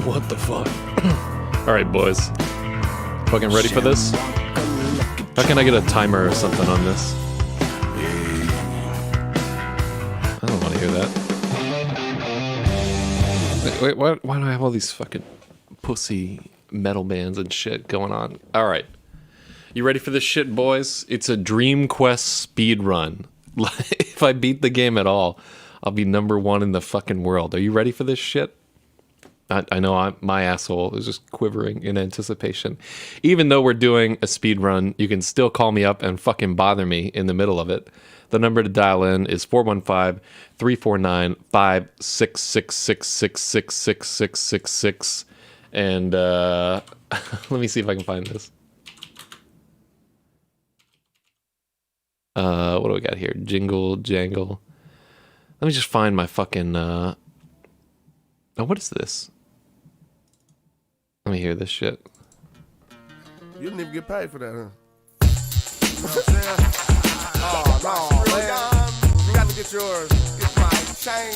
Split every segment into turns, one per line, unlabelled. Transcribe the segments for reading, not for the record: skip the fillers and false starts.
What the fuck? Alright, boys. Fucking ready for this? How can I get a timer or something on this? I don't want to hear that. Wait, why do I have all these fucking pussy metal bands and shit going on? Alright. You ready for this shit, boys? It's a Dream Quest speed run. If I beat the game at all, I'll be #1 in the fucking world. Are you ready for this shit? I know my asshole is just quivering in anticipation. Even though we're doing a speed run, you can still call me up and fucking bother me in the middle of it. The number to dial in is 415-349-566666666. And let me see if I can find this. What do we got here? Jingle, jangle. Let me just find my fucking... Oh, what is this? Let me hear this shit.
You didn't even get paid for that, huh? You know what I'm saying? Oh, no, man. You got to get yours. Get my chain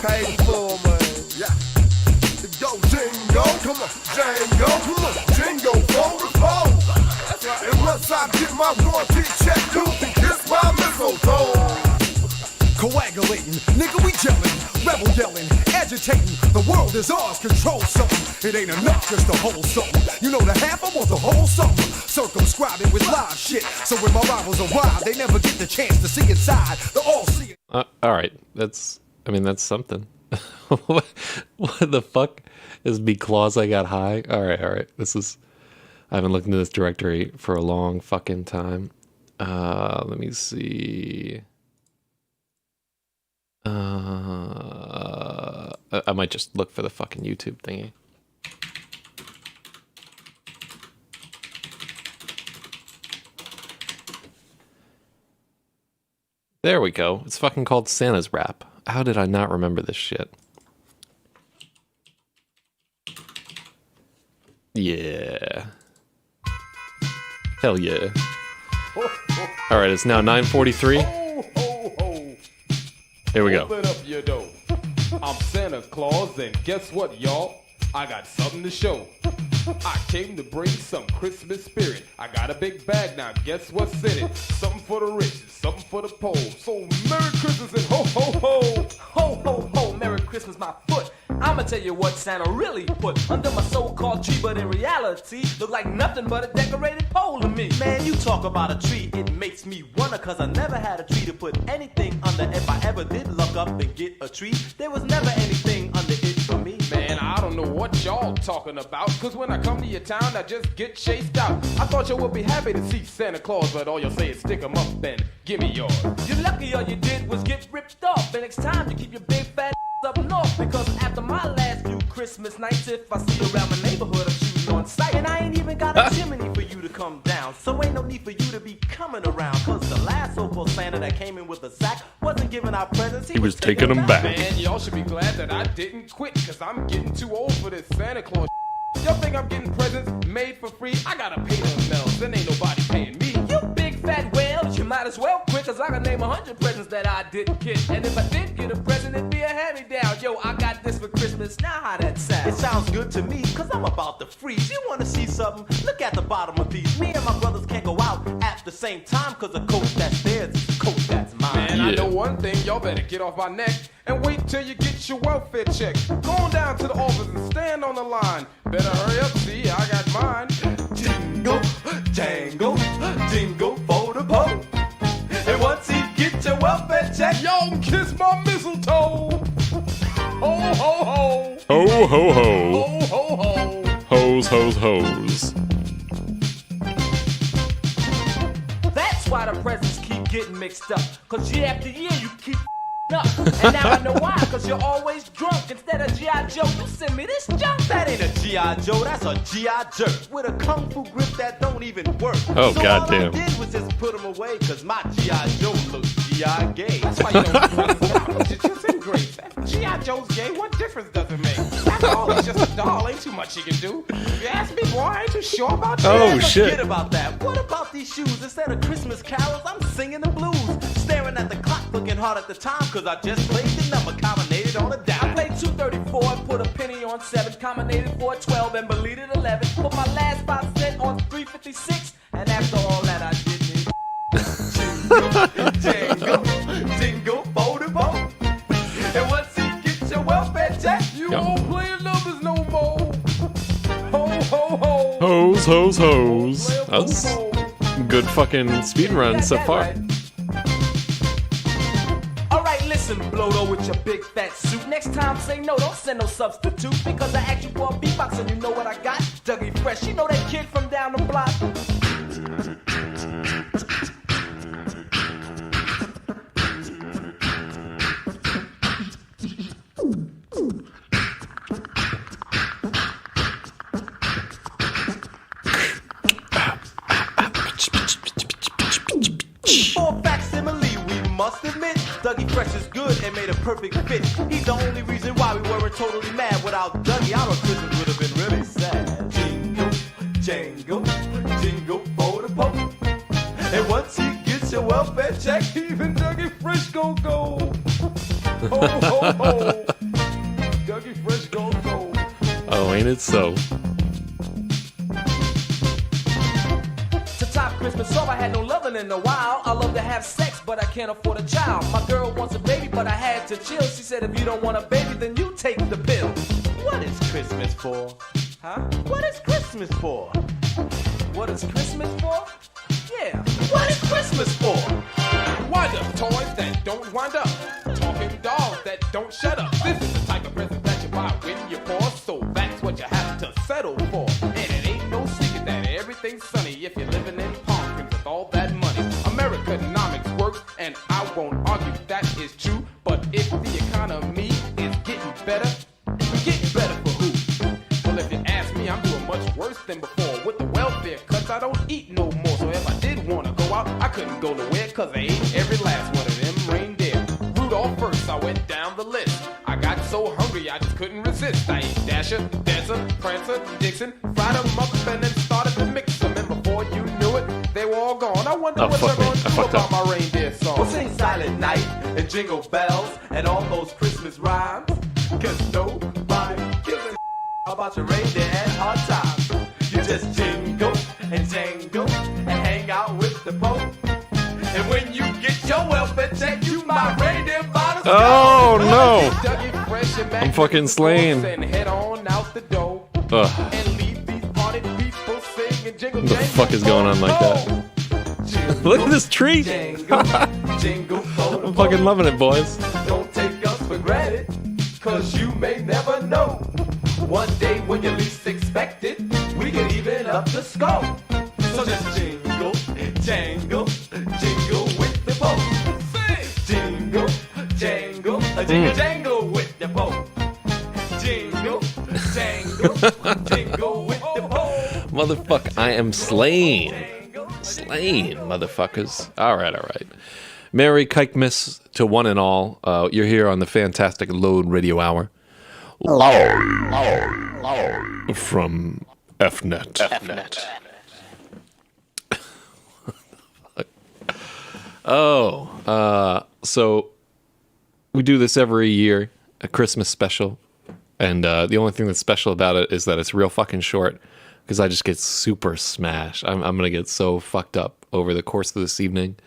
paid full, man. Yeah. Go, Jingo. Come on, Jingo. Come on, Jingo. Roll the phone. That's right. And once I get my royalty check, you can kiss my mistletoe.
Coagulating, nigga, we gelling, rebel yelling, agitating. The world is ours, control something. It ain't enough just to hold something. You know the half, I want the whole something. Circumscribe it with live shit. So when my rivals arrive, they never get the chance to see inside. The all-seeing.
All right, that's something. What the fuck is because I got high? All right. I haven't looked into this directory for a long fucking time. Let me see. I might just look for the fucking YouTube thingy. There we go. It's fucking called Santa's Rap. How did I not remember this shit? Yeah. Hell yeah. Alright, it's now 9:43. Here we go.
Open up your door. I'm Santa Claus, and guess what, y'all? I got something to show. I came to bring some Christmas spirit. I got a big bag now, guess what's in it? Something for the rich, something for the poor. So Merry Christmas and ho, ho, ho.
Ho, ho, ho, Merry Christmas, my foot. I'ma tell you what Santa really put under my so-called tree, but in reality, look like nothing but a decorated pole to me. Man, you talk about a tree, it makes me wonder, cause I never had a tree to put anything under. If I ever did look up and get a tree, there was never anything under it for me.
Man, I don't know what y'all talking about, cause when I come to your town, I just get chased out. I thought you would be happy to see Santa Claus, but all you'll say is stick 'em up and give me yours.
You're lucky all you did was get ripped off, and next time you keep your big fat up north, because after my last few Christmas nights, if I see you around my neighborhood, I'm shooting on sight. And I ain't even got a chimney for you to come down, so ain't no need for you to be coming around, cause the last so-called Santa that came in with a sack wasn't giving out presents, he was taking them back.
Man, y'all should be glad that I didn't quit, cause I'm getting too old for this Santa Claus. Y'all think I'm getting presents made for free? I gotta pay them bells, then ain't nobody paying me.
You big fat whale, you might as well quit, cause I can name 100 presents that I didn't get. And if I did get a present, it'd be a hand-me-down. Yo, I got this for Christmas, now how that sound? It sounds good to me, cause I'm about to freeze. You wanna see something? Look at the bottom of these. Me and my brothers can't go out at the same time, cause a coat that's theirs is a coat that's mine.
Man, I know one thing, y'all better get off my neck and wait till you get your welfare check. Go on down to the office and stand on the line. Better hurry up, see, I got mine.
Jingle, jangle, jingle for the pole. And once you get your welfare check,
y'all kiss my mistletoe. Ho, ho, ho.
Ho, ho, ho.
Ho, ho, ho.
Hose, hose, hose.
That's why the presents keep getting mixed up, cause year after year you keep up. And now I know why, cause you're always drunk. Instead of G.I. Joe, you send me this junk. That ain't a G.I. Joe, that's a G.I. jerk with a kung fu grip that don't even work.
Oh,
so
goddamn.
all I did was just put him away, cause my G.I. Joe looks G.I. gay.
That's why you don't put it out. It's just in grace. G.I. Joe's gay, what difference does it make? That's all, he's just a doll, ain't too much he can do. If you ask me, boy, I ain't too sure about you.
Oh, shit.
Forget about that. What about these shoes? Instead of Christmas carols, I'm singing the blues. Staring at the clock, looking hard at the time, cause I just played the number, combinated on a dime. I played 234 and put a penny on on 7, combinated for a 12 and beleted 11. Put my last 5 cent on 356, and after all that I didn't. Jingle, jingle, fold and fold. And once you get your welfare check, you won't play numbers no more. Ho, ho, ho.
Hose, hose, hose. That's good fucking speed run so far.
Right. Alright, listen, Blodo with your big fat suit. Next time say no, don't send no substitute. Because I asked you for a beatbox and you know what I got? Dougie Fresh, you know that kid from down the block? For facsimile, we must admit, Dougie Fresh is good and made a perfect fit. He's the only reason why we weren't totally mad. Without Dougie, our Christmas would have been really sad. Jingle, jangle, jingle for the poke. And once he gets your welfare check, even Dougie Fresh gon' go. Ho, ho, ho. Dougie Fresh gon' go.
Oh, ain't it so?
To top Christmas off, I had no loving in a while. I love to have sex, but I can't afford a child. My girl wants a baby, but I had to chill. She said, if you don't want a baby, then you take the pill. What is Christmas for? Huh? What is Christmas for? What is Christmas for? Yeah, what is Christmas for?
Wind up toys that don't wind up. Talking dolls that don't shut up. This is the type of present that you buy when you're poor. So that's what you have to settle for. And it ain't no secret that everything's sunny if you're living in Palm Springs with all that money. Americanomics works, and I won't argue that is true. But if the economy is getting better for who? Well, if you ask me, I'm doing much worse than before. With the welfare cuts, I don't eat no more. So if I did want to go out, I couldn't go nowhere, cause I ate every last one of them reindeer. Rudolph first, I went down the list. I got so hungry, I just couldn't resist. I ate Dasher, Dancer, Prancer, Dixon, fried them up and then started to mix them. And before you knew it, they were all gone. I wonder what you're gonna do about my reindeer song.
We'll sing Silent Night and Jingle Bells and all those Christmas rhymes. Cause nobody gives a about your reindeer and hard times. You just jingle and jangle and hang out with the Pope. And when you get your welfare check, you my reindeer bottles.
Oh no!
Dougie Fresh and
I'm fucking slain.
And head on out the door.
Ugh.
And leave these party people singing jingle
What the fuck is going on like that? Look at this tree! I'm fucking loving it, boys.
Don't take us for granted, cause you may never know. One day when you least expect it, we can even up the score. So just jingle, jangle, jingle with the boat. Jingle, jangle, jingle, jangle with the boat. Jingle, jangle, jingle with the boat.
Motherfucker, I am slain. Slain, motherfuckers. Alright. Merry Kikemas to one and all. You're here on the fantastic Load Radio Hour. From FNet. So we do this every year, a Christmas special. And the only thing that's special about it is that it's real fucking short. Because I just get super smashed. I'm going to get so fucked up over the course of this evening.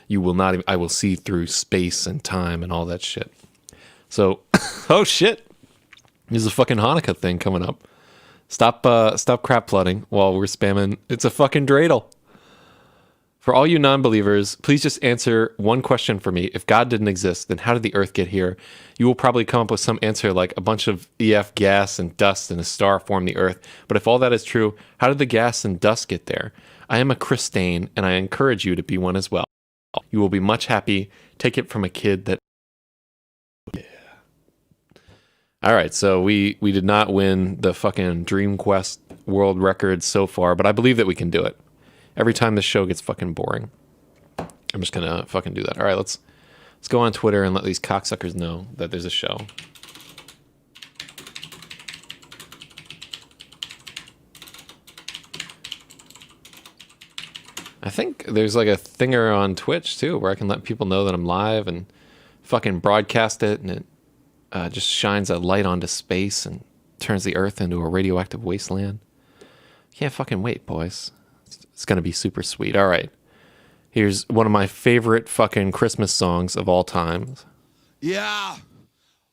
You will not even, I will see through space and time and all that shit. So, oh shit. There's a fucking Hanukkah thing coming up. Stop crap flooding while we're spamming. It's a fucking dreidel. For all you non-believers, please just answer one question for me. If God didn't exist, then how did the earth get here? You will probably come up with some answer like a bunch of EF gas and dust and a star formed the earth. But if all that is true, how did the gas and dust get there? I am a Christane, and I encourage you to be one as well. You will be much happy. Take it from a kid that... Yeah. All right, so we did not win the fucking Dream Quest world record so far, but I believe that we can do it. Every time this show gets fucking boring, I'm just gonna fucking do that. All right, let's go on Twitter and let these cocksuckers know that there's a show. I think there's like a thinger on Twitch too, where I can let people know that I'm live and fucking broadcast it, and it just shines a light onto space and turns the earth into a radioactive wasteland. Can't fucking wait, boys. It's gonna be super sweet. All right. Here's one of my favorite fucking Christmas songs of all time.
Yeah.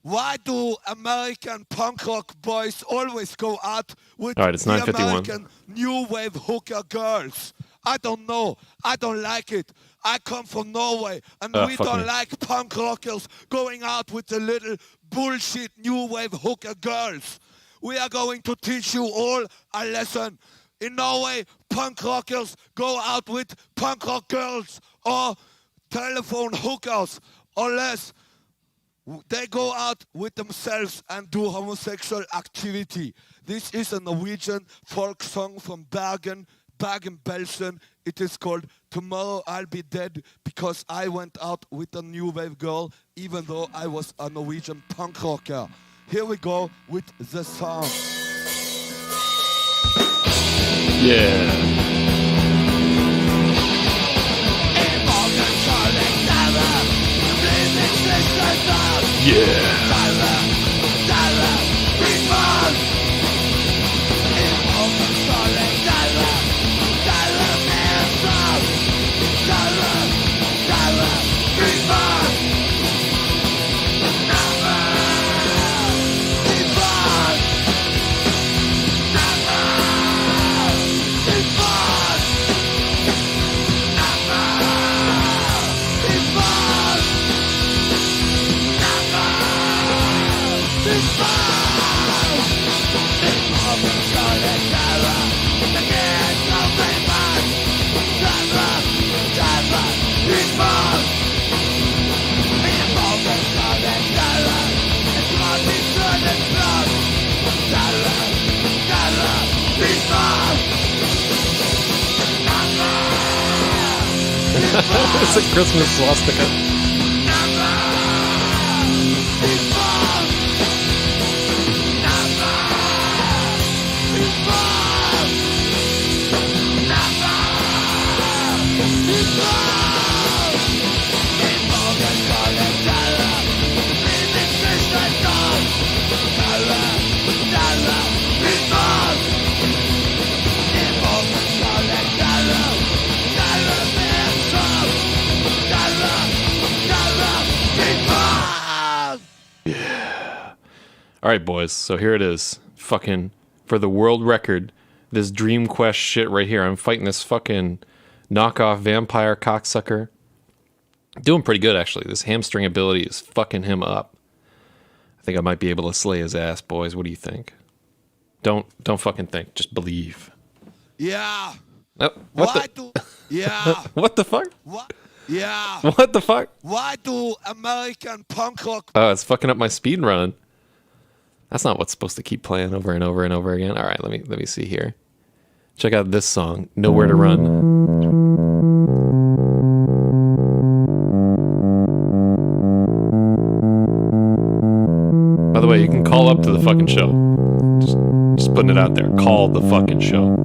Why do American punk rock boys always go out with
All right, it's
the
9:51.
American new wave hooker girls? I don't know. I don't like it. I come from Norway, and we
fuck
don't
me.
like punk rockers going out with the little bullshit new wave hooker girls. We are going to teach you all a lesson. In Norway, punk rockers go out with punk rock girls or telephone hookers, unless they go out with themselves and do homosexual activity. This is a Norwegian folk song from Bergen-Belsen. It is called Tomorrow I'll Be Dead Because I Went Out with a New Wave Girl, even though I was a Norwegian punk rocker. Here we go with the song.
Yeah. Yeah. It's a Christmas swastika. All right, boys. So here it is. Fucking for the world record, this Dream Quest shit right here. I'm fighting this fucking knockoff vampire cocksucker. Doing pretty good, actually. This hamstring ability is fucking him up. I think I might be able to slay his ass, boys. What do you think? Don't fucking think. Just believe.
Yeah.
Oh,
Yeah.
what the fuck?
What? Yeah.
What the fuck?
Why do American punk rock?
Oh, it's fucking up my speed run. That's not what's supposed to keep playing over and over and over again. All right, let me see here. Check out this song, Nowhere to Run. By the way, you can call up to the fucking show. Just putting it out there. Call the fucking show.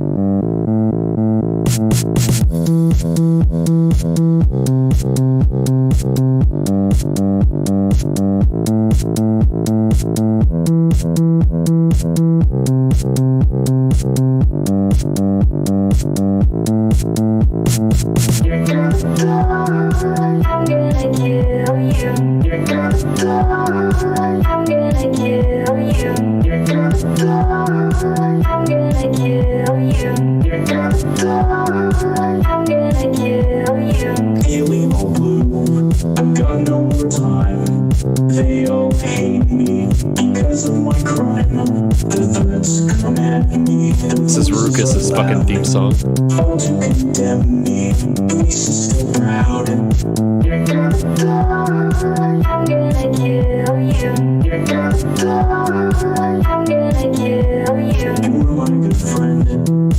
This is Rucus's fucking theme song.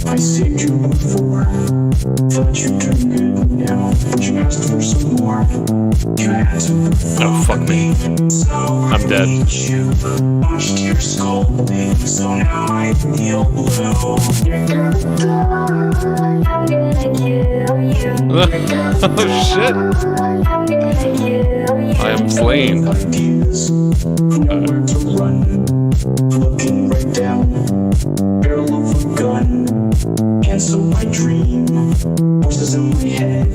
I saved you before. Thought you turned good now, but you asked for some more. You had to
Oh, fuck me. I'm dead.
you. Watched your scolding, so now I feel blue.
Oh shit! I am slain.
Ideas, nowhere to run. looking right down, barrel of a gun, cancel my dream, voices in my head,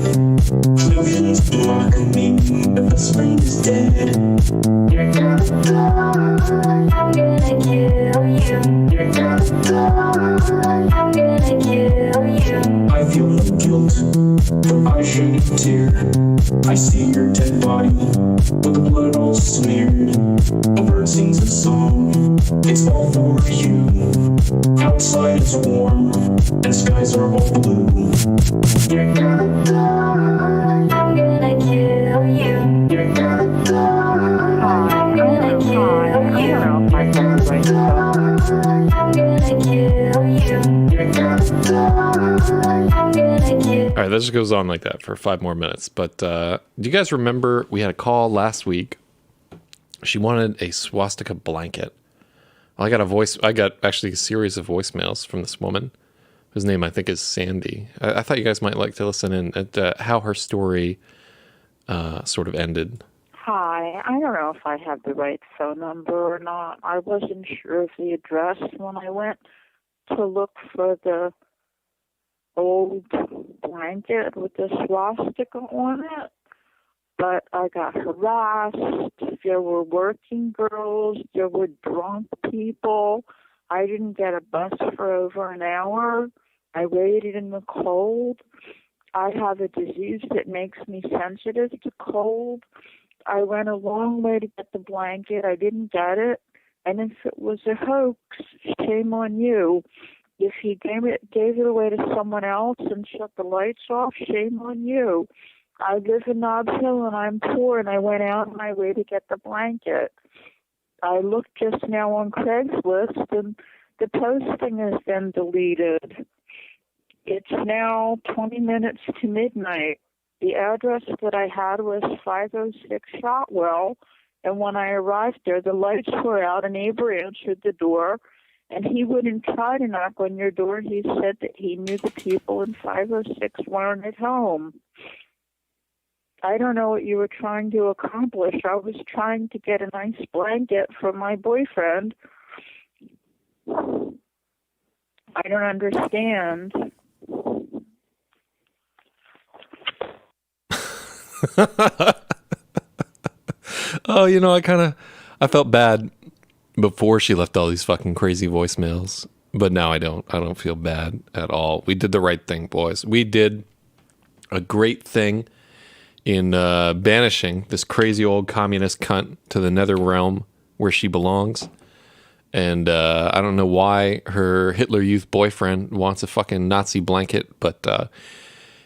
illusions block me, the best friend is dead. You're gonna go, I'm gonna kill you. You're gonna go, I'm gonna kill you. I feel no guilt, but I shed a tear. I see your dead body, with the blood all smeared. A bird sings a song, it's all for you. Outside is warm, and skies are all blue. You're gonna go, I'm gonna kill you. You're gonna go, I'm gonna kill you. I'm gonna kill you. You're gonna go, I'm gonna kill.
All right, that just goes on like that for 5 more minutes. But do you guys remember we had a call last week? She wanted a swastika blanket. I got actually a series of voicemails from this woman, whose name I think is Sandy. I thought you guys might like to listen in at how her story sort of ended.
Hi, I don't know if I have the right phone number or not. I wasn't sure of the address when I went to look for the old blanket with the swastika on it. But I got harassed. There were working girls. There were drunk people. I didn't get a bus for over an hour. I waited in the cold. I have a disease that makes me sensitive to cold. I went a long way to get the blanket. I didn't get it. And if it was a hoax, shame on you. If he gave it away to someone else and shut the lights off, shame on you. I live in Nob Hill and I'm poor, and I went out of my way to get the blanket. I looked just now on Craigslist and the posting has been deleted. It's now 20 minutes to midnight. The address that I had was 506 Shotwell, and when I arrived there, the lights were out, and Avery answered the door, and he wouldn't try to knock on your door. He said that he knew the people in 506 weren't at home. I don't know what you were trying to accomplish. I was trying to get a nice blanket for my boyfriend. I don't understand.
Oh, I felt bad before she left all these fucking crazy voicemails, but now I don't feel bad at all. We did the right thing, boys. We did a great thing in banishing this crazy old communist cunt to the nether realm where she belongs. And I don't know why her Hitler Youth boyfriend wants a fucking Nazi blanket, but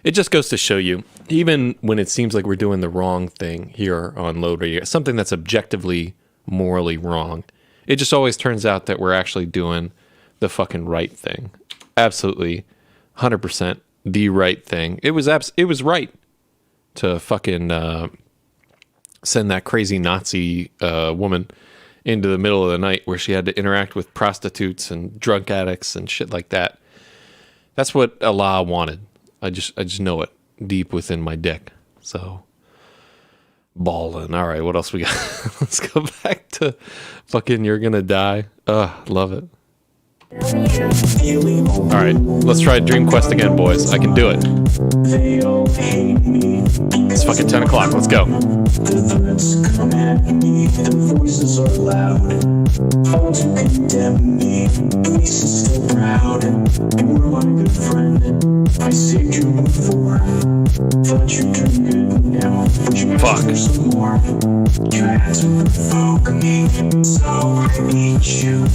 it just goes to show you, even when it seems like we're doing the wrong thing here on Load Radio, something that's objectively, morally wrong, it just always turns out that we're actually doing the fucking right thing. Absolutely, 100% the right thing. It was right to fucking send that crazy Nazi woman into the middle of the night where she had to interact with prostitutes and drunk addicts and shit like that. That's what Allah wanted. I just know it deep within my dick. So, ballin'. All right, what else we got? Let's go back to fucking You're Gonna Die. Love it. All right, let's try Dream Quest again, boys. I can do it. It's fucking 10 o'clock. Let's go.
The threats come at me, the voices are loud, all to condemn me, the beast is still proud, and we're my good friend, I saved you before, thought you'd turn good now, but you asked for some more, you had to provoke me, so I beat you,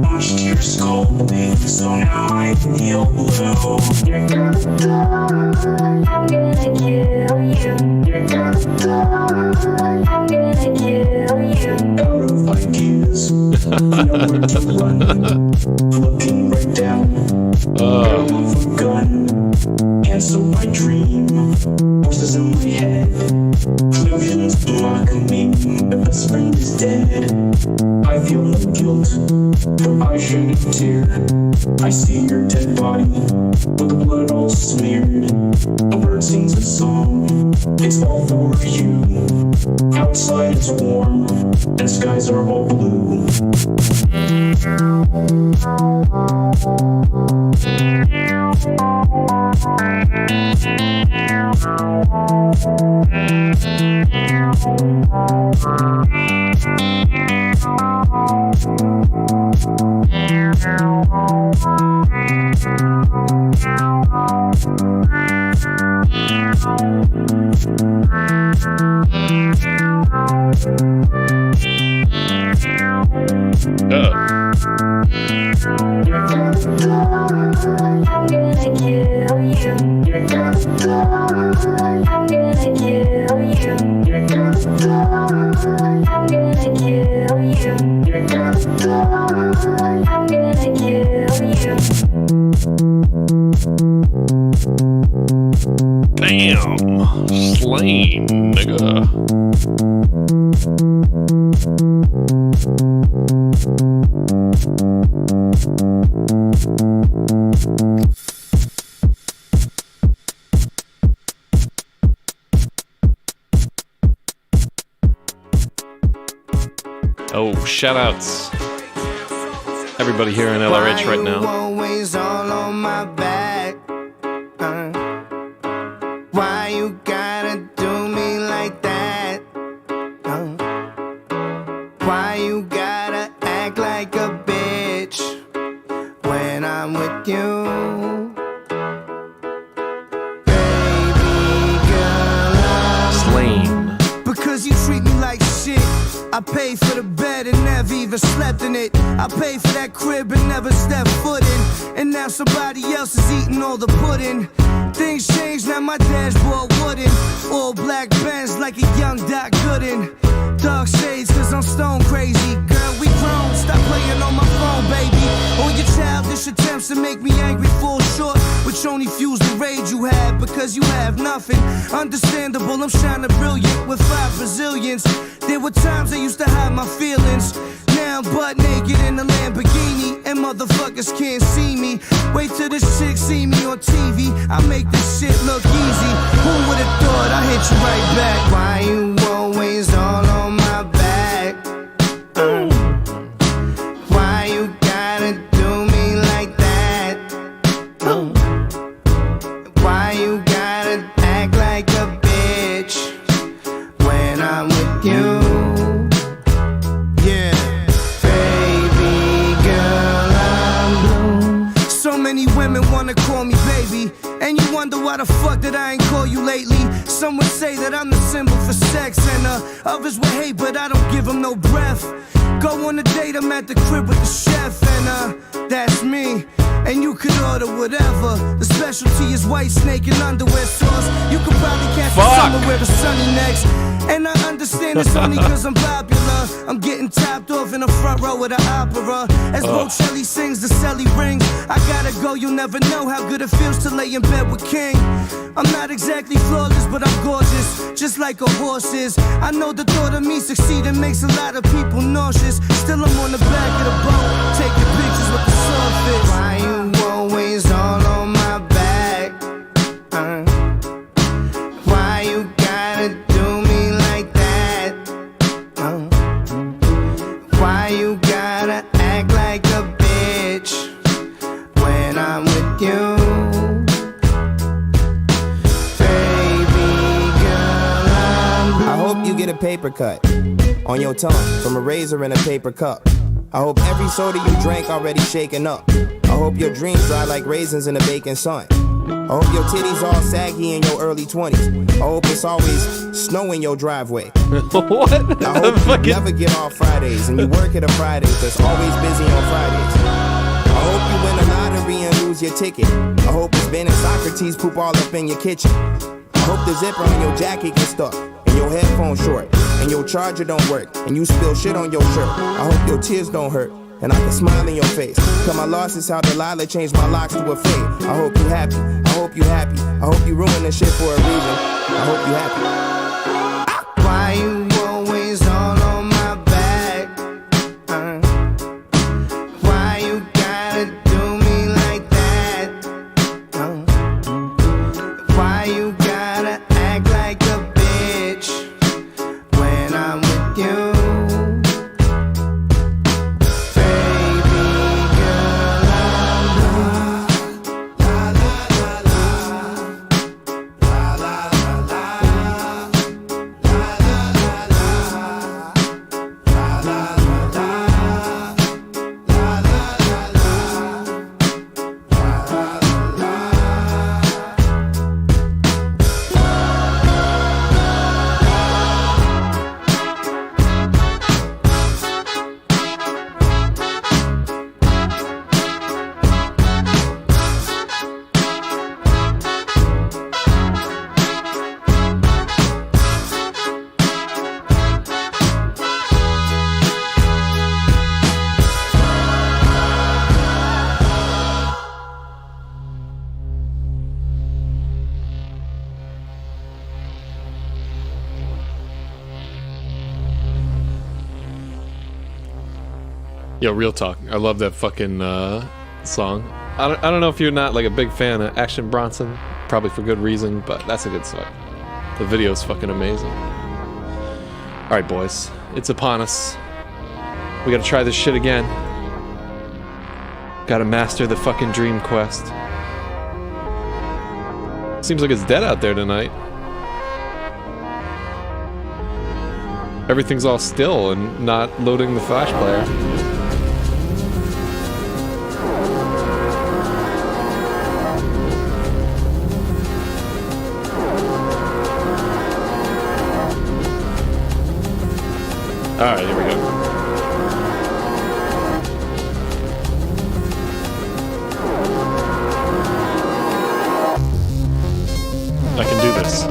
watched your skull me, so now I kneel low. You're gonna die, I'm gonna kill you, you're gonna die, I'm gonna kill you. Out of ideas, nowhere to run. Looking right down, barrel of a gun. Cancel my dream, voices in my head. Illusions block me, the best friend is dead. I feel no guilt, but I shed a tear. I see your dead body, with the blood all smeared. A bird sings a song, it's all for you. Outside it's warm, and skies are all blue.
Damn, slain, nigga. Oh, shoutouts. Everybody here in LRH right now.
Always all on my back. Why you gotta do me like that? Why you gotta act like a bitch when I'm with you? Baby girl, I'm
Slain.
because you treat me like shit. I paid for the bed and never even slept in it. I paid for that crib and never stepped foot in. And now somebody else is eating all the pudding. Things change, now my dashboard wooden. All black Benz like a young Doc Gooden. Dark shades cause I'm stone crazy. Girl, we grown, stop playing on my phone, baby. All your childish attempts to make me angry fall short, which only fuels the rage you have because you have nothing. Understandable, I'm shining brilliant with 5 Brazilians. There were times I used to hide my feelings. Now I'm butt naked in a Lamborghini and motherfuckers can't see me. Wait till this chick see me on TV. I make this shit look easy. Who would've thought I hit you right back? Why you always all on my back? Why you gotta do me like that? Why you gotta act like a bitch when I'm with you? Yeah, baby girl, I'm blue. So many women wanna call me baby, and you wonder why the fuck that I ain't call you lately. Some would say that I'm the symbol for sex, and others would hate, but I don't give them no breath. Go on a date, I'm at the crib with the chef, and that's me. And you could order whatever. The specialty is white snake and underwear sauce. You could probably catch me somewhere with sunny next. And I understand it's only cause I'm popular. I'm getting topped off in the front row of the opera. As Bocelli sings, the celly rings. I gotta go, you'll never know how good it feels to lay in bed with King. I'm not exactly flawless, but I'm gorgeous, just like a horse is. I know the thought of me succeeding makes a lot of people nauseous. Still I'm on the back of the boat, taking pictures with the surface. Why you always all on my back? Why you gotta do me like that? Why you gotta act like a bitch when I'm with you? You get a paper cut on your tongue from a razor in a paper cup. I hope every soda you drank already shaken up. I hope your dreams dry like raisins in the baking sun. I hope your titties all saggy in your early 20s. I hope it's always snow in your driveway.
What?
I hope you never get off Fridays and you work at a Friday that's always busy on Fridays. I hope you win a lottery and lose your ticket. I hope it's Ben and Socrates poop all up in your kitchen. I hope the zipper on your jacket gets stuck, and your headphones short, and your charger don't work, and you spill shit on your shirt. I hope your tears don't hurt, and I can smile in your face. Cause my loss is how Delilah changed my locks to a fade. I hope you happy, I hope you happy. I hope you ruin this shit for a reason. I hope you happy. Why you always all on my back? Why you gotta do me like that? Why you gotta act like a bitch
Yo, real talk. I love that fucking song. I don't know if you're not like a big fan of Action Bronson, probably for good reason, but that's a good song. The video's fucking amazing. All right, boys, it's upon us. We gotta try this shit again. Gotta master the fucking dream quest. Seems like it's dead out there tonight. Everything's all still and not loading the flash player. Alright, here we go. I can do this.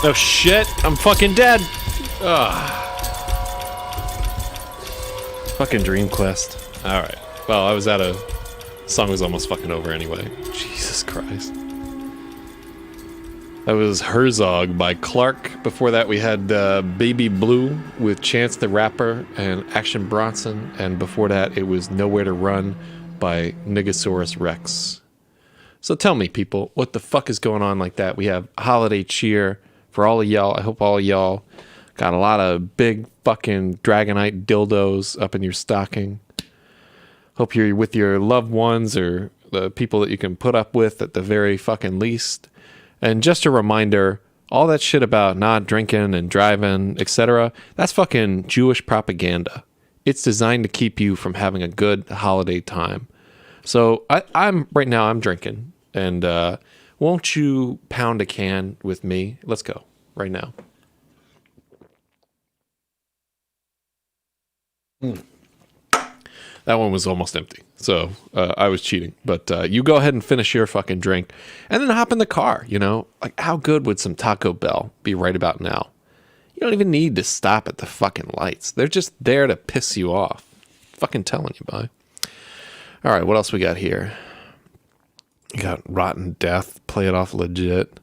Oh shit, I'm fucking dead. Ugh. Fucking Dream Quest. Alright. Well, I was at a... Song was almost fucking over anyway. Jesus Christ. That was Herzog by Clark. Before that we had Baby Blue with Chance the Rapper and Action Bronson. And before that it was Nowhere to Run by Nigosaurus Rex. So tell me, people, what the fuck is going on like that? We have holiday cheer for all of y'all. I hope all of y'all got a lot of big fucking Dragonite dildos up in your stocking. Hope you're with your loved ones or the people that you can put up with at the very fucking least. And just a reminder, all that shit about not drinking and driving, etc., that's fucking Jewish propaganda. It's designed to keep you from having a good holiday time. So I'm right now I'm drinking. And won't you pound a can with me? Let's go right now. That one was almost empty, so I was cheating. But you go ahead and finish your fucking drink, and then hop in the car, you know? Like, how good would some Taco Bell be right about now? You don't even need to stop at the fucking lights. They're just there to piss you off. Fucking telling you, bye. All right, what else we got here? You got Rotten Death, Play It Off Legit.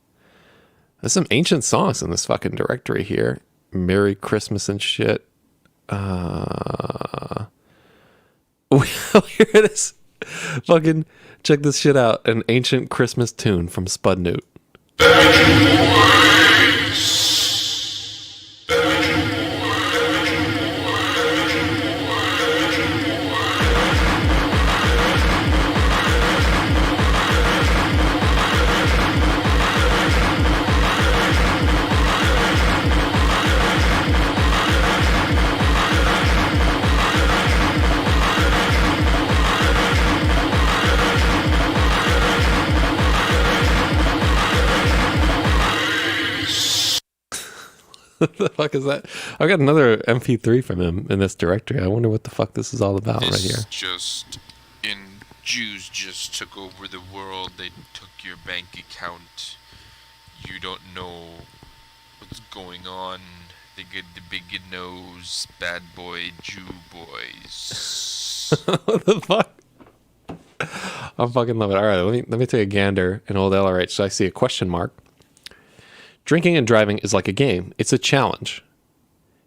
There's some ancient songs in this fucking directory here. Merry Christmas and shit. Here it is. Fucking check this shit out. An ancient Christmas tune from Spud Newt. What the fuck is that? I got another MP3 from him in this directory. I wonder what the fuck this is all about right here.
Just in Jews just took over the world. They took your bank account. You don't know what's going on. They get the big nose, bad boy, Jew boys.
What the fuck? I fucking love it. All right, let me take a gander in old LRH. So I see a question mark. Drinking and driving is like a game. It's a challenge.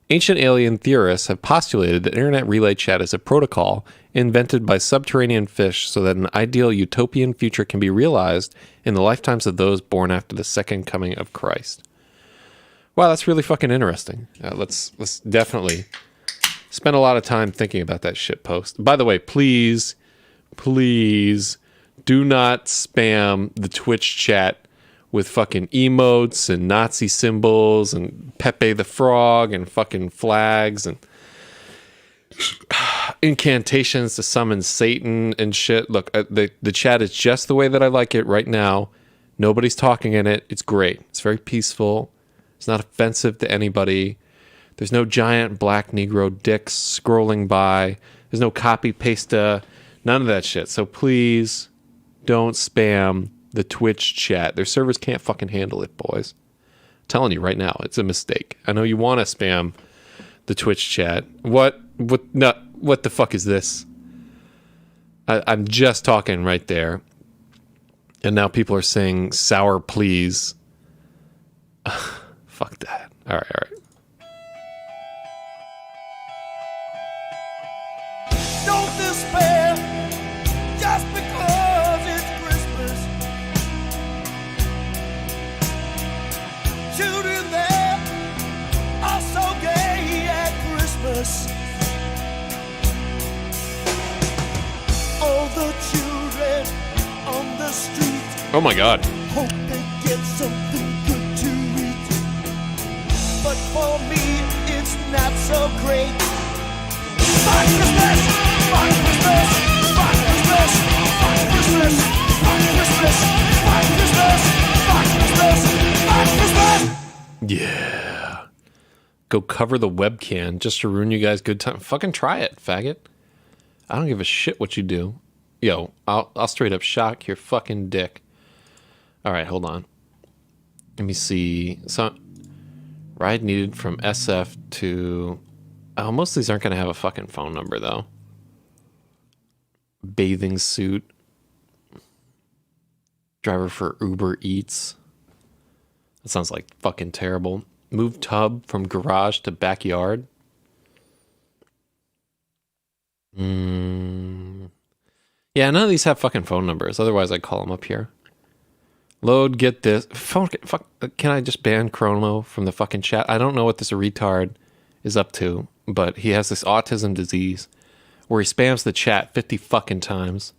Ancient alien theorists have postulated that internet relay chat is a protocol invented by subterranean fish so that an ideal utopian future can be realized in the lifetimes of those born after the second coming of Christ. Wow, that's really fucking interesting. Let's definitely spend a lot of time thinking about that shit post. By the way, please do not spam the Twitch chat with fucking emotes and Nazi symbols and Pepe the Frog and fucking flags and incantations to summon Satan and shit. Look, the chat is just the way that I like it right now. Nobody's talking in it. It's great. It's very peaceful. It's not offensive to anybody. There's no giant black Negro dicks scrolling by. There's no copy pasta. None of that shit. So please don't spam the Twitch chat. Their servers can't fucking handle it, boys. I'm telling you right now, it's a mistake. I know you want to spam the Twitch chat. What the fuck is this? I'm just talking right there. And now people are saying sour please. Fuck that. All right.
Don't despair just because it's Christmas. Children there are so gay at Christmas. All the children on the street
Oh my god.
hope they get something good to eat. But for me, it's not so great. Fuck Christmas! Fuck Christmas! Fuck Christmas! Fuck Christmas! Fuck Christmas! Fuck Christmas! Fuck Christmas! Fuck Christmas!
Yeah. Go cover the webcam just to ruin you guys' good time. Fucking try it, faggot. I don't give a shit what you do. Yo, I'll straight up shock your fucking dick. All right, hold on. Let me see. So, ride needed from SF to... Oh, most of these aren't going to have a fucking phone number, though. Bathing suit. Driver for Uber Eats. That sounds like fucking terrible. Move tub from garage to backyard. Yeah, none of these have fucking phone numbers. Otherwise, I'd call them up here. Load, get this. Fuck, can I just ban Chromo from the fucking chat? I don't know what this retard is up to, but he has this autism disease where he spams the chat 50 fucking times.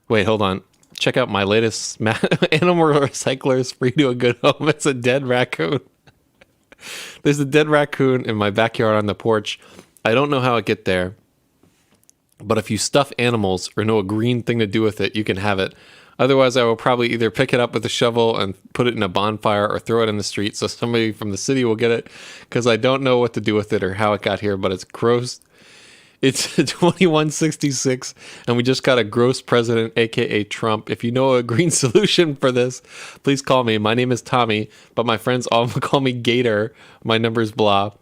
Wait, hold on. Check out my latest animal recyclers free to a good home. It's a dead raccoon. There's a dead raccoon in my backyard on the porch. I don't know how it get there, but if you stuff animals or know a green thing to do with it, you can have it. Otherwise, I will probably either pick it up with a shovel and put it in a bonfire or throw it in the street so somebody from the city will get it, because I don't know what to do with it or how it got here, but it's gross. It's 2166, and we just got a gross president, a.k.a. Trump. If you know a green solution for this, please call me. My name is Tommy, but my friends all call me Gator. My number's blah.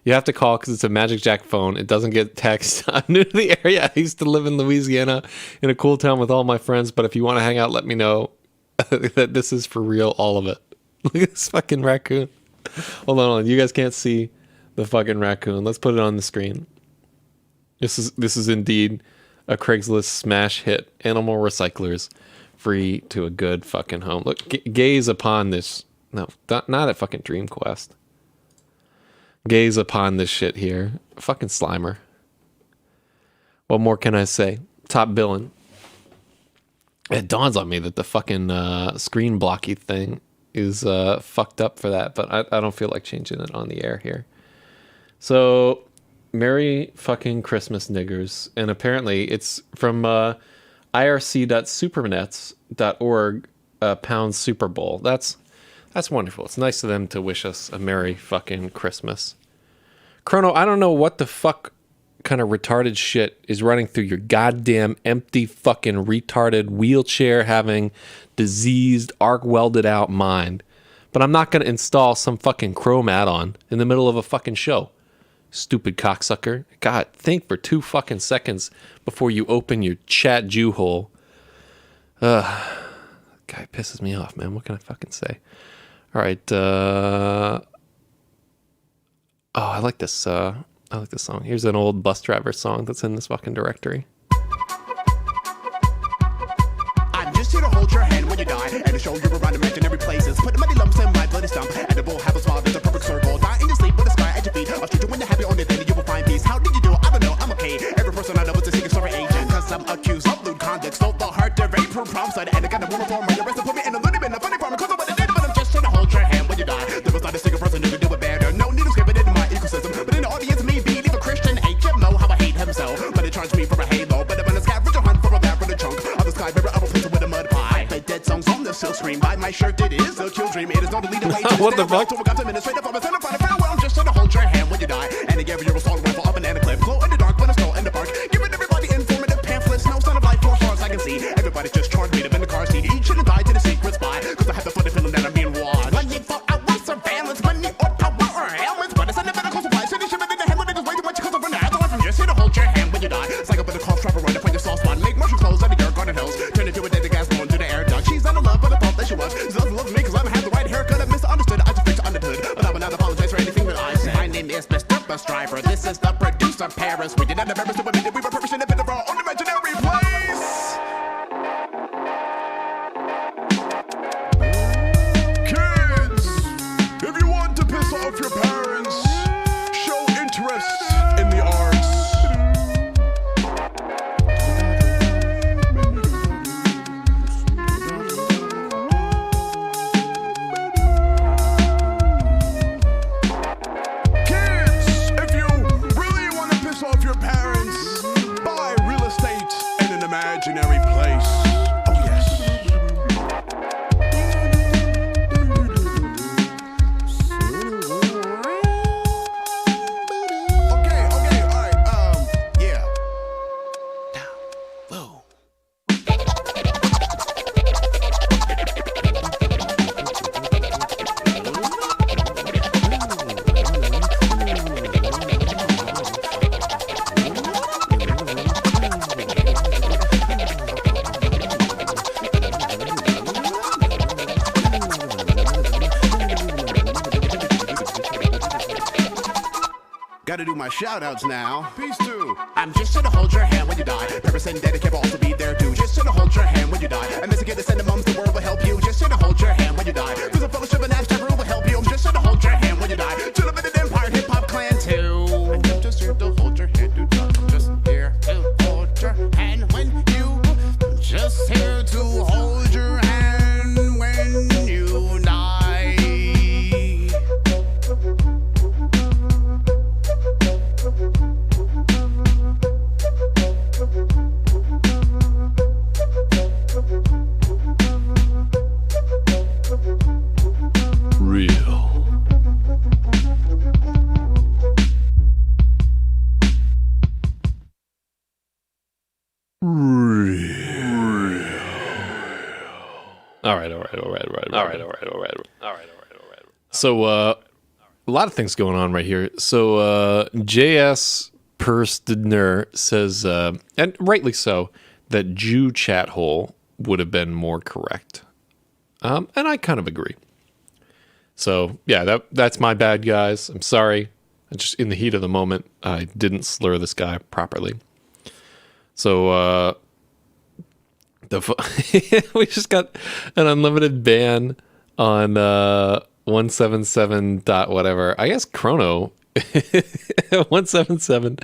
You have to call because it's a Magic Jack phone. It doesn't get text. I'm new to the area. I used to live in Louisiana in a cool town with all my friends. But if you want to hang out, let me know that this is for real, all of it. Look at this fucking raccoon. Hold on. You guys can't see the fucking raccoon. Let's put it on the screen. This is indeed a Craigslist smash hit. Animal recyclers, free to a good fucking home. Look, gaze upon this. No, not at fucking Dream Quest. Gaze upon this shit here. Fucking Slimer. What more can I say? Top billing. It dawns on me that the fucking screen blocky thing is fucked up for that, but I don't feel like changing it on the air here. So, Merry fucking Christmas, niggers. And apparently it's from irc.supernets.org # Super Bowl. That's wonderful. It's nice of them to wish us a Merry fucking Christmas. Chrono, I don't know what the fuck kind of retarded shit is running through your goddamn empty fucking retarded wheelchair having diseased arc welded out mind, but I'm not going to install some fucking Chrome add-on in the middle of a fucking show. Stupid cocksucker. God, think for 2 fucking seconds before you open your chat Jew hole. Guy pisses me off, man. What can I fucking say? All right. I like this song. Here's an old bus driver song that's in this fucking directory.
I'm just here to hold your hand when you die and to show you around imaginary places. Put many lumps in my bloody stump and it will have a smile that's a perfect circle. Die in your sleep with the sky at your feet. I'll shoot you when you're happy on it, then you will find peace. How did you do? I don't know, I'm okay. Every person I know is a secret story agent. Cause I'm accused of lewd conduct. Stole the heart to rape from prom side. And I got a woman for my arrest and put me in a little bit of funny farm. Cause I'm what I did, but I'm just here to hold your hand when you die. There was not a single person who could do it better. No need to skip it in my ecosystem. But in the audience, me be leave a Christian HM know how I hate himself. But they charge me for a halo. But I'm in a scavenger hunt for a bad for the chunk. Of the sky, river, I will place it with a mud pie. I play dead songs on the silk screen. By my shirt, it is a kill dream. It is not a lead away to
What the fuck?
So we got to ministrate if I'm a center front of farewell. I'm just here to hold your hand when you die. And to give you a assault rifle, a banana clip. Glow in the dark, but a skull in the park. Giving everybody informative pamphlets. No sign of life for as far as I can see. Everybody's just charged me to in the car seat. Each should have died to the secret spy. Cause I have the funny feeling that I'm being watched. Money for our surveillance, money or power or ailments. But it's in the medical supply. City shipping in the hand, niggas way too much because I'm running out. I'm just here to hold your hand when you die. It's like up in the cough trap right up on your soft spot. Make mushroom clothes out of your garden hills. Turn into a dead gas going to the air duct. She's not in love, but I thought that she was. She doesn't love me cause I don't have the right haircut. I misunderstood, I just fixed understood. But I will not apologize for anything that I said. My name is Mr. Bus Driver. This is the producer Paris. We did not have ever to admit that we were purposed in a bit of our own imaginary place. Kids, if you want to piss off your parents, show interest in the arts. Kids, if you really want to piss off your parents, buy real estate in an imaginary place. Oh yes. Okay, alright, yeah. Whoa. Gotta do my shout outs now. Peace too. I'm just here to hold your hand when you die. Purpose and dedicate will also be there too. Just here to hold your hand when you die. And Mr. Get the send the mums, the world will help you. Just here to hold your hand when you die. Cause a fellowship and abstract rule will help you. I'm just here to hold your hand when you die. To the minute empire, hip hop clan too. And I'm just here to hold your hand, dude. I'm just here to hold your hand when you. I'm just here to hold your hand when you die.
Real. All right. So, a lot of things going on right here. So JS Perstner says, and rightly so, that Jew chat hole would have been more correct. And I kind of agree. So yeah, that's my bad, guys. I'm sorry. I just in the heat of the moment, I didn't slur this guy properly. So we just got an unlimited ban on 177 dot whatever. I guess Chrono 177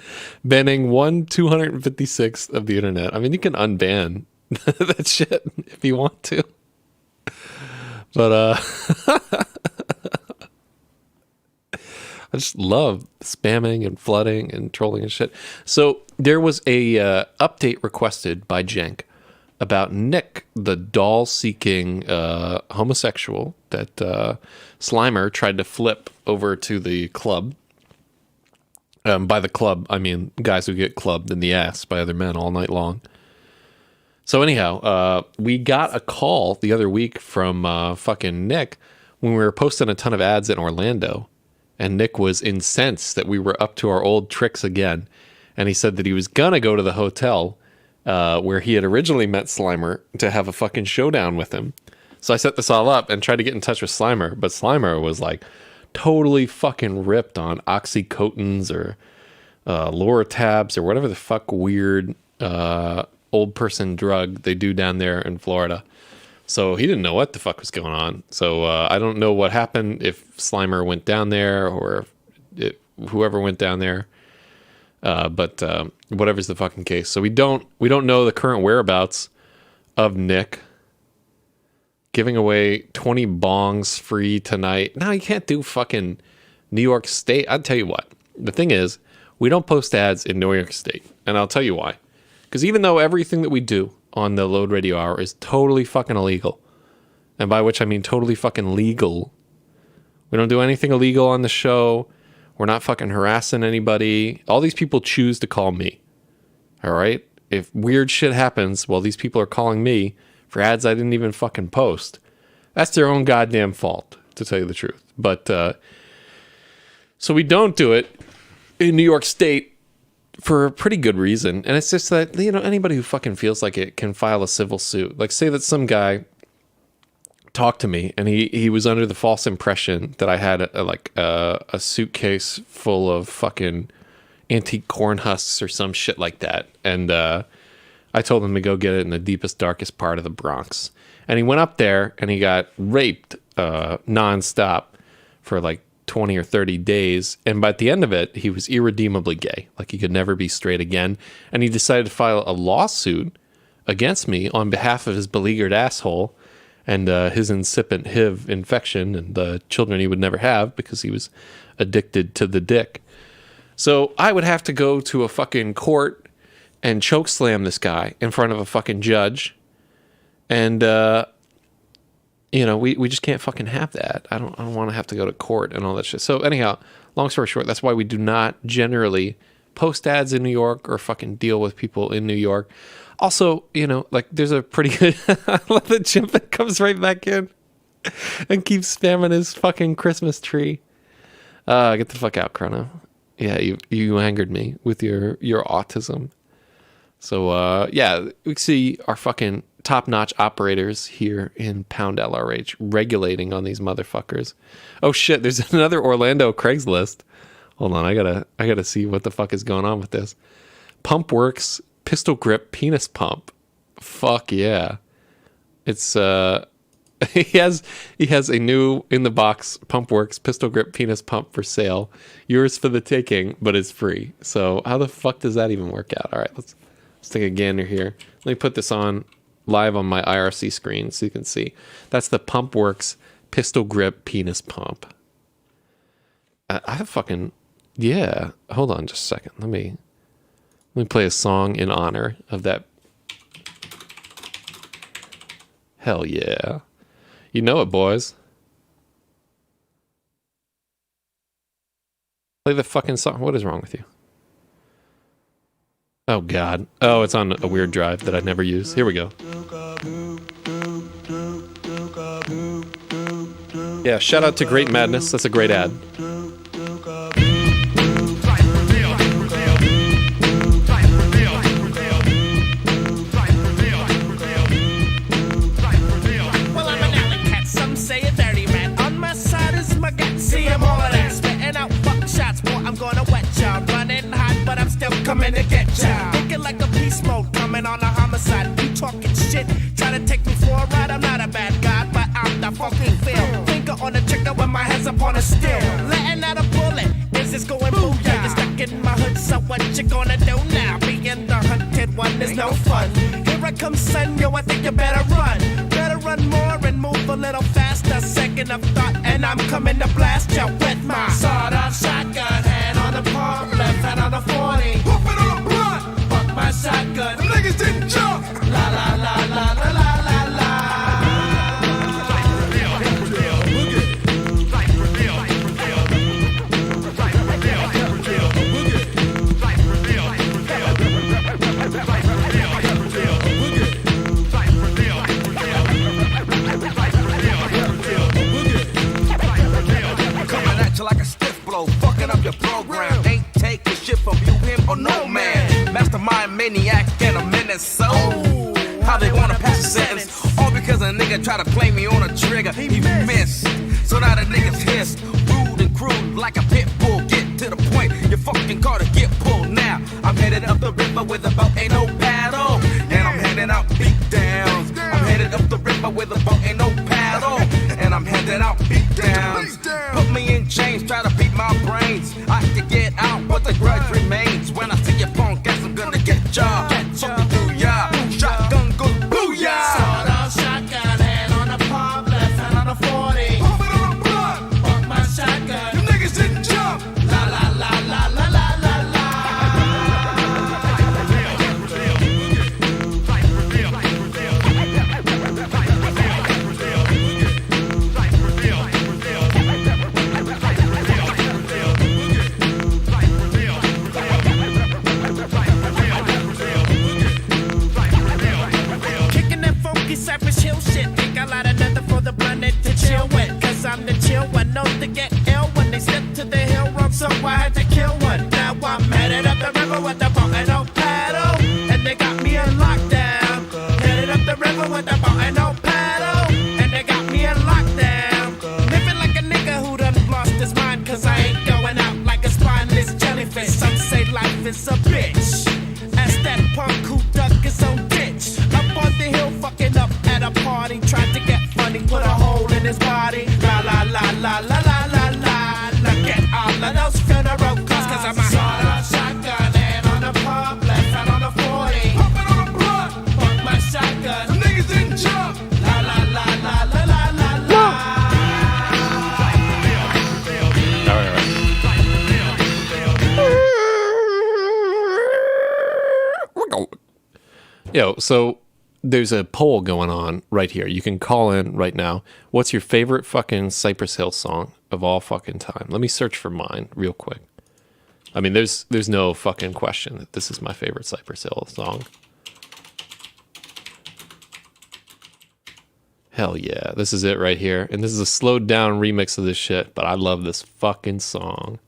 banning 1/256 of the internet. I mean, you can unban that shit if you want to. But I just love spamming and flooding and trolling and shit. So there was a update requested by Jenk about Nick, the doll-seeking homosexual that Slimer tried to flip over to the club. By the club, I mean guys who get clubbed in the ass by other men all night long. So anyhow, we got a call the other week from fucking Nick when we were posting a ton of ads in Orlando. And Nick was incensed that we were up to our old tricks again. And he said that he was going to go to the hotel where he had originally met Slimer to have a fucking showdown with him. So I set this all up and tried to get in touch with Slimer. But Slimer was like totally fucking ripped on Oxycodons or Loratabs or whatever the fuck weird old person drug they do down there in Florida. So he didn't know what the fuck was going on. So I don't know what happened, if Slimer went down there or if whoever went down there. But whatever's the fucking case. So we don't know the current whereabouts of Nick. Giving away 20 bongs free tonight. No, you can't do fucking New York State. I'll tell you what. The thing is, we don't post ads in New York State. And I'll tell you why. Because even though everything that we do on the Load Radio Hour is totally fucking illegal, and by which I mean totally fucking legal, we don't do anything illegal on the show. We're not fucking harassing anybody. All these people choose to call me. All right? If weird shit happens while these people are calling me for ads I didn't even fucking post, that's their own goddamn fault, to tell you the truth. But, so we don't do it in New York State for a pretty good reason. And it's just that, you know, anybody who fucking feels like it can file a civil suit. Like, say that some guy talked to me and he was under the false impression that I had a suitcase full of fucking antique corn husks or some shit like that. And, I told him to go get it in the deepest, darkest part of the Bronx. And he went up there and he got raped nonstop for like 20 or 30 days. And by the end of it, he was irredeemably gay. Like he could never be straight again. And he decided to file a lawsuit against me on behalf of his beleaguered asshole and his incipient HIV infection and the children he would never have because he was addicted to the dick. So I would have to go to a fucking court and chokeslam this guy in front of a fucking judge. And, you know, we just can't fucking have that. I don't want to have to go to court and all that shit. So anyhow, long story short, that's why we do not generally post ads in New York or fucking deal with people in New York. Also, you know, like there's a pretty good, I love that Chimpin comes right back in and keeps spamming his fucking Christmas tree. Get the fuck out, Chrono. Yeah, you angered me with your autism. So, yeah, we see our fucking top-notch operators here in Pound LRH regulating on these motherfuckers. Oh, shit, there's another Orlando Craigslist. Hold on, I gotta see what the fuck is going on with this. Pump Works Pistol Grip Penis Pump. Fuck yeah. It's, he has a new in-the-box Pump Works Pistol Grip Penis Pump for sale. Yours for the taking, but it's free. So how the fuck does that even work out? All right, let's take a gander here. Let me put this on live on my IRC screen so you can see. That's the Pump Works Pistol Grip Penis Pump. I have fucking... Yeah. Hold on just a second. Let me play a song in honor of that. Hell yeah. You know it, boys. Play the fucking song. What is wrong with you? Oh, God. Oh, it's on a weird drive that I never use. Here we go. Yeah, shout out to Great Madness. That's a great ad.
Well, I'm an alley cat, some say a dirty rat. On my side is my gut, see I'm all of that. Spitting out fuck shots, boy, I'm gonna wet y'all. Running hot, but I'm still coming to get y'all. Thinking like a beast mode, coming on a homicide. You talking shit, try to take me for a ride. I'm not a bad guy, but I'm the fucking feel. Finger on the trigger when my head's up on a steel. Letting out a bullet, is this going booyah? You're stuck in my hood, so what you gonna do now? Being the hunted one is no fun. Here I come, son, yo, I think you better run. Better run more and move a little faster. Second of thought, and I'm coming to blast you with my sawed-off shotgun. Hand on the pump, left hand on the 40.
Pump it on the blunt.
Fuck my shotgun.
Them niggas didn't jump.
La la la la la la la la.
Coming at you like a stiff blow, fucking up your program. Ain't taking shit from you, him, or no man. Mastermind, maniac, and a menace. So, how they wanna pass a sentence? All because a nigga try to play me on a trigger. He missed. So now the niggas pissed. Rude and crude like a pit bull. Get to the point, your fucking car to get pulled now. I'm headed up the river with a boat, ain't no paddle. And I'm handing out beat downs. I'm headed up the river with a boat, ain't no paddle. And I'm handing out beat downs. Put me in chains, try to beat my brains. I can get out, but the grudge remains. When I see your punk ass, I'm gonna get ya. Something through ya. Shotgun goes booyah.
Sawed-off shotgun, hand on the pump, left hand on the 40.
Pump it on the blunt.
Fuck my shotgun.
Them niggas didn't jump.
La la la la la la la la. Kicking that funky Cypress Hill shit. Think I light another for the blunted to chill with. Cause I'm the chill one, known to get ill when they step to the hill road, so I had to kill one. Now I'm headed up the river with the boat and no paddle. And they got me in lockdown. Headed up the river with the boat and no paddle. And they got me in lockdown. Living like a nigga who done lost his mind. Cause I ain't going out like a spineless jellyfish. Some say life is a bitch. Ask that punk who dug his own ditch. Up on the hill, fucking up at a party. Tried to get funny, put a hole in his body. La la la la la la la la. Look at all of those funeral cars. Cause I'm a sawed-off shotgun. Hand on the pump, left hand on the 40.
Pump it on the blunt.
Fuck my shotgun.
Them niggas didn't jump.
La la la la la la la la.
All right, all right. Yo, so there's a poll going on right here. You can call in right now. What's your favorite fucking Cypress Hill song of all fucking time? Let me search for mine real quick. I mean, there's no fucking question that this is my favorite Cypress Hill song. Hell yeah, this is it right here. And this is a slowed down remix of this shit, but I love this fucking song.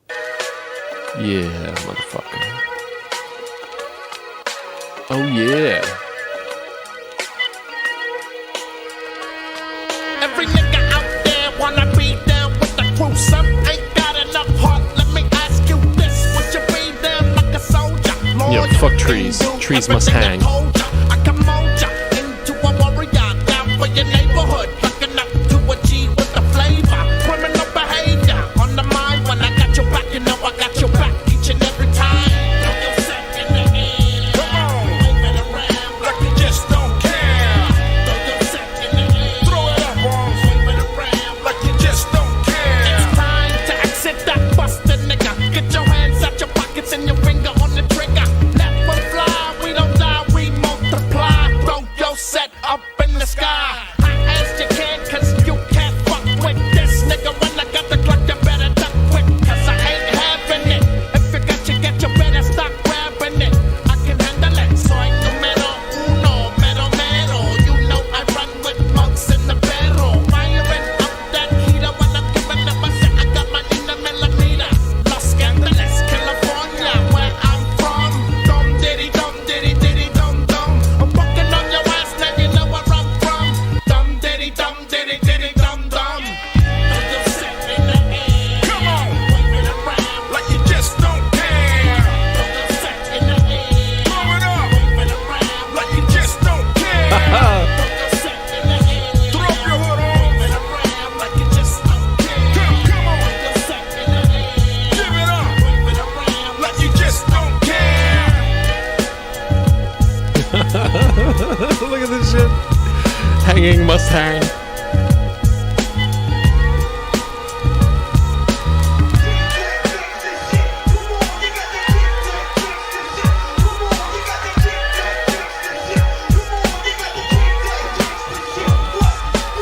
Yeah, motherfucker. Oh yeah.
Every nigga out there wanna be down with the crew. Some ain't got enough heart. Let me ask you this: would you be down like a soldier?
Yo, fuck trees. Trees must hang.
I can mold ya into a warrior down for your neighborhood, looking up to a G with the flavor. Criminal behavior on the mind when I got your back. You know I got your back each and every time. Throw yourself in the air. Come on, wave it around like you just don't care. Throw yourself in the air. Throw it up, wave it around like you just don't care. It's time to exit that buster, nigga. Get your hands out your pockets and your finger on the trigger. Never fly, we don't die, we
must hang.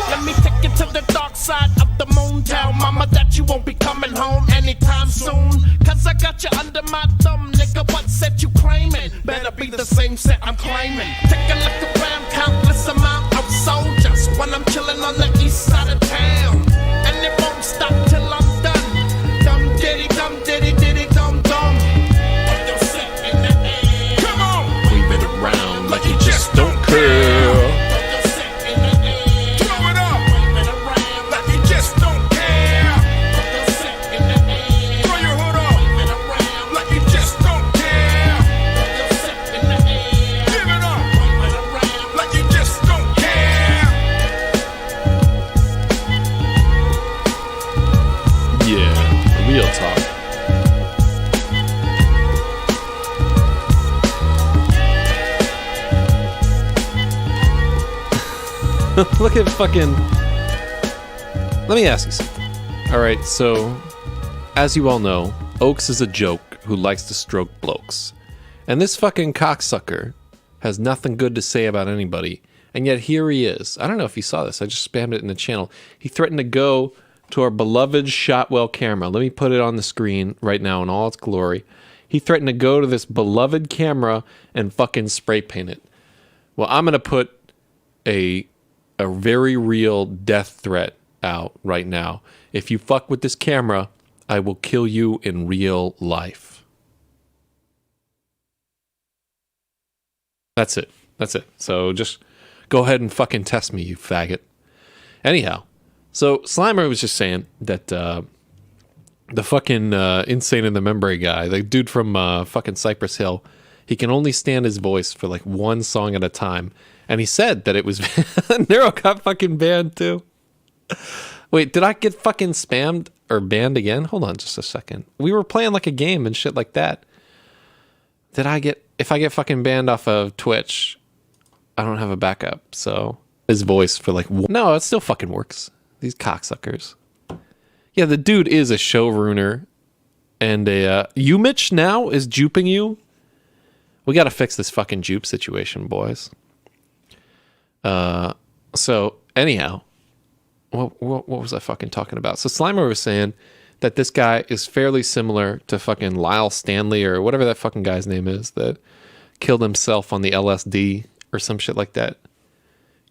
Let me take you to the dark side of the moon. Tell mama that you won't be coming home anytime soon. Cause I got you under my thumb, nigga. What set you claiming? Better be the same set I'm claiming. Take a look around, countless amount of soldiers when I'm chilling on the east side of town. And it won't stop till I'm done. Dum diddy, dum dum. Put your set in the air. Come on!
Wave it around like you just don't care. Yeah, real talk. Look at fucking... Let me ask you something. Alright, so, as you all know, Oaks is a joke who likes to stroke blokes. And this fucking cocksucker has nothing good to say about anybody, and yet here he is. I don't know if you saw this, I just spammed it in the channel. He threatened to go to our beloved Shotwell camera. Let me put it on the screen right now in all its glory. He threatened to go to this beloved camera and fucking spray paint it. Well, I'm going to put a very real death threat out right now. If you fuck with this camera, I will kill you in real life. That's it. That's it. So just go ahead and fucking test me, you faggot. Anyhow, so Slimer was just saying that the fucking Insane in the Membrane guy, the dude from fucking Cypress Hill, he can only stand his voice for like one song at a time. And he said that it was Nero got fucking banned too. Wait, did I get fucking spammed or banned again? Hold on just a second. We were playing like a game and shit like that. Did I get, if I get fucking banned off of Twitch, I don't have a backup. So his voice for like, no, it still fucking works. These cocksuckers. Yeah, the dude is a show ruiner. And you Mitch now is duping you. We got to fix this fucking jupe situation, boys. So anyhow, what was I fucking talking about? So Slimer was saying that this guy is fairly similar to fucking Lyle Stanley or whatever that fucking guy's name is that killed himself on the LSD or some shit like that.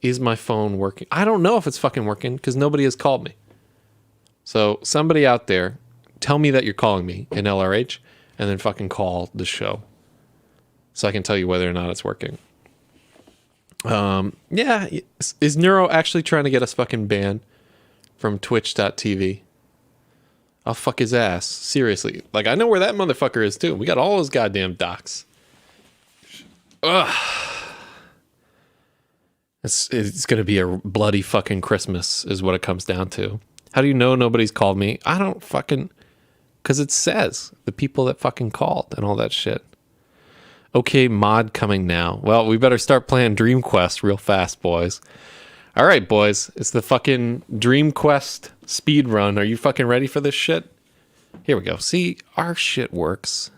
Is my phone working? I don't know if it's fucking working because nobody has called me. So somebody out there, tell me that you're calling me in LRH and then fucking call the show so I can tell you whether or not it's working. Yeah, is Neuro actually trying to get us fucking banned from twitch.tv? I'll fuck his ass. Seriously. Like, I know where that motherfucker is too. We got all his goddamn docs. Ugh. It's gonna be a bloody fucking Christmas is what it comes down to. How do you know nobody's called me? I don't fucking... Because it says the people that fucking called and all that shit. Okay, mod coming now. Well, we better start playing Dream Quest real fast, boys. All right, boys. It's the fucking Dream Quest speed run. Are you fucking ready for this shit? Here we go. See, our shit works.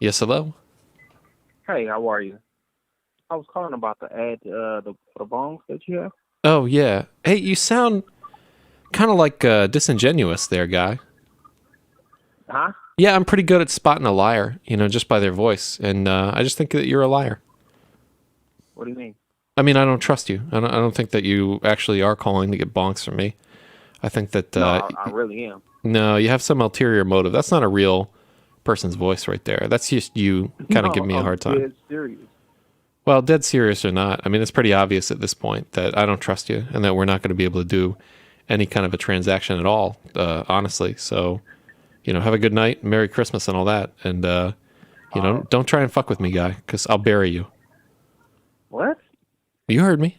Yes, hello?
Hey, how are you? I was calling about the ad, the bongs that you have.
Oh, yeah. Hey, you sound kind of like disingenuous there, guy.
Huh?
Yeah, I'm pretty good at spotting a liar, you know, just by their voice. And I just think that you're a liar.
What do you mean?
I mean, I don't trust you. I don't think that you actually are calling to get bonks from me. I think that...
no, I really am.
No, you have some ulterior motive. That's not a real person's voice right there. That's just you kind of giving me a hard time.
Dead serious.
Well, dead serious or not, I mean, it's pretty obvious at this point that I don't trust you and that we're not going to be able to do any kind of a transaction at all, honestly. So... You know, have a good night, Merry Christmas and all that. And, you know, don't try and fuck with me, guy, because I'll bury you.
What?
You heard me.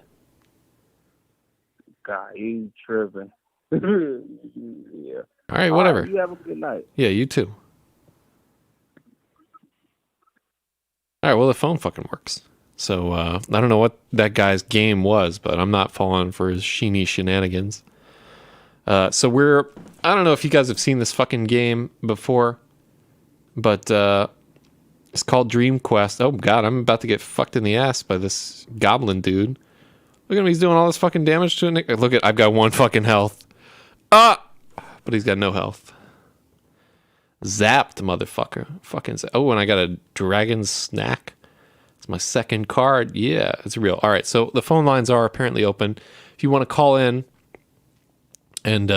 God, you tripping. Yeah.
All right, whatever.
You have a good night.
Yeah, you too. All right, well, the phone fucking works. So I don't know what that guy's game was, but I'm not falling for his sheeny shenanigans. So I don't know if you guys have seen this fucking game before, but it's called Dream Quest. Oh god, I'm about to get fucked in the ass by this goblin dude. Look at him, he's doing all this fucking damage to it. Look at, I've got 1 fucking health. But he's got no health. Zapped, motherfucker. Fucking oh, and I got a dragon snack. It's my second card. Yeah, it's real. All right, so the phone lines are apparently open. If you want to call in and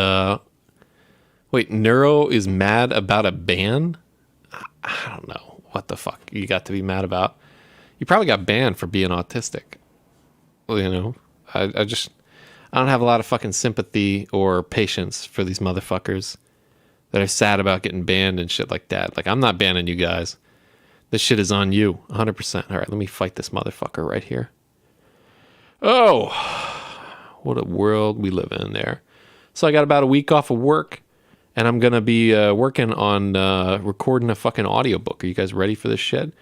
wait, Neuro is mad about a ban? I don't know what the fuck you got to be mad about. You probably got banned for being autistic. Well, you know, I don't have a lot of fucking sympathy or patience for these motherfuckers that are sad about getting banned and shit like that. Like, I'm not banning you guys. This shit is on you, 100%. All right, let me fight this motherfucker right here. Oh, what a world we live in there. So I got about a week off of work, and I'm going to be working on recording a fucking audiobook. Are you guys ready for this shit?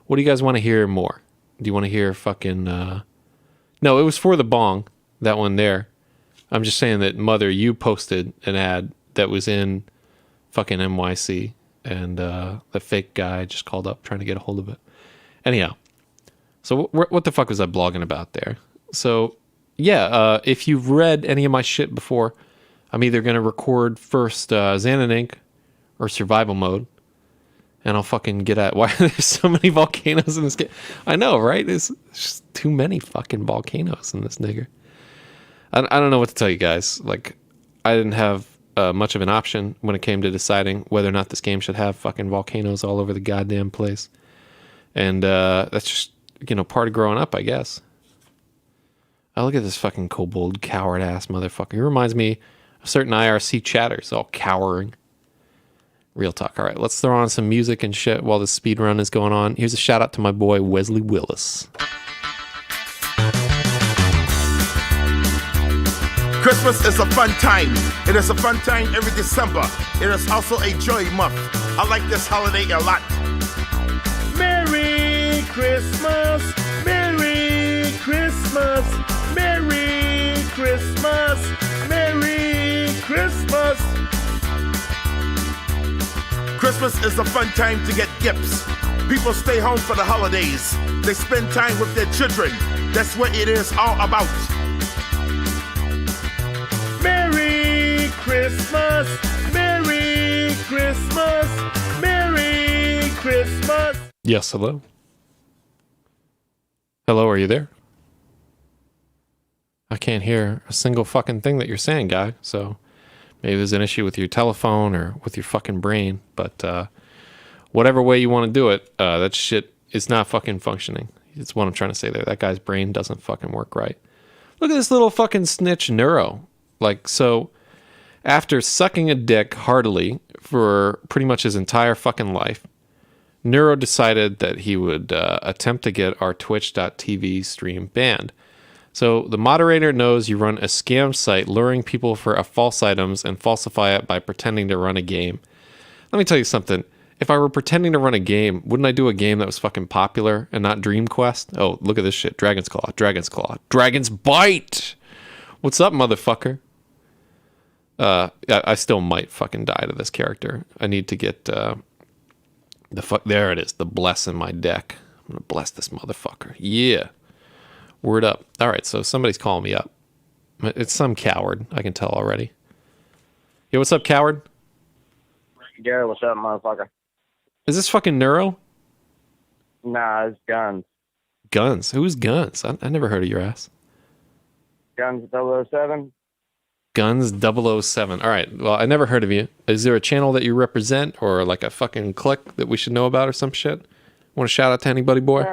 What do you guys want to hear more? Do you want to hear fucking... No, it was for the bong, that one there. I'm just saying that, Mother, you posted an ad that was in fucking NYC, and the fake guy just called up trying to get a hold of it. Anyhow, so what the fuck was I blogging about there? So, yeah, if you've read any of my shit before, I'm either going to record first Xanon Inc. or Survival Mode, and I'll fucking get at why there's so many volcanoes in this game. I know, right? There's just too many fucking volcanoes in this nigger. I don't know what to tell you guys. Like, I didn't have much of an option when it came to deciding whether or not this game should have fucking volcanoes all over the goddamn place. And that's just, you know, part of growing up, I guess. Oh, look at this fucking kobold coward ass motherfucker. He reminds me of certain IRC chatters, all cowering. Real talk. All right, let's throw on some music and shit while this speed run is going on. Here's a shout out to my boy Wesley Willis.
Christmas is a fun time. It is a fun time every December. It is also a joy month. I like this holiday a lot.
Merry Christmas, Merry Christmas, Merry Christmas, Merry Christmas.
Christmas is a fun time to get gifts. People stay home for the holidays. They spend time with their children. That's what it is all about.
Merry Christmas, Merry Christmas, Merry Christmas.
Yes, hello? Hello, are you there? I can't hear a single fucking thing that you're saying, guy, so maybe there's an issue with your telephone or with your fucking brain, but whatever way you want to do it, that shit is not fucking functioning. That's what I'm trying to say there. That guy's brain doesn't fucking work right. Look at this little fucking snitch Neuro. Like, so after sucking a dick heartily for pretty much his entire fucking life, Neuro decided that he would attempt to get our twitch.tv stream banned. So the moderator knows you run a scam site luring people for false items and falsify it by pretending to run a game. Let me tell you something. If I were pretending to run a game, wouldn't I do a game that was fucking popular and not Dream Quest? Oh, look at this shit. Dragon's Claw, Dragon's Claw, Dragon's Bite! What's up, motherfucker? I still might fucking die to this character. I need to get there it is, the bless in my deck. I'm gonna bless this motherfucker. Yeah. Word up. All right, so somebody's calling me up. It's some coward. I can tell already. Yo, what's up, coward?
Gary, what's up, motherfucker?
Is this fucking Neuro?
Nah, it's Guns.
Guns? Who's Guns? I never heard of your ass.
Guns 007?
Guns 007. All right, well, I never heard of you. Is there a channel that you represent or like a fucking clique that we should know about or some shit? Want to shout out to anybody, boy?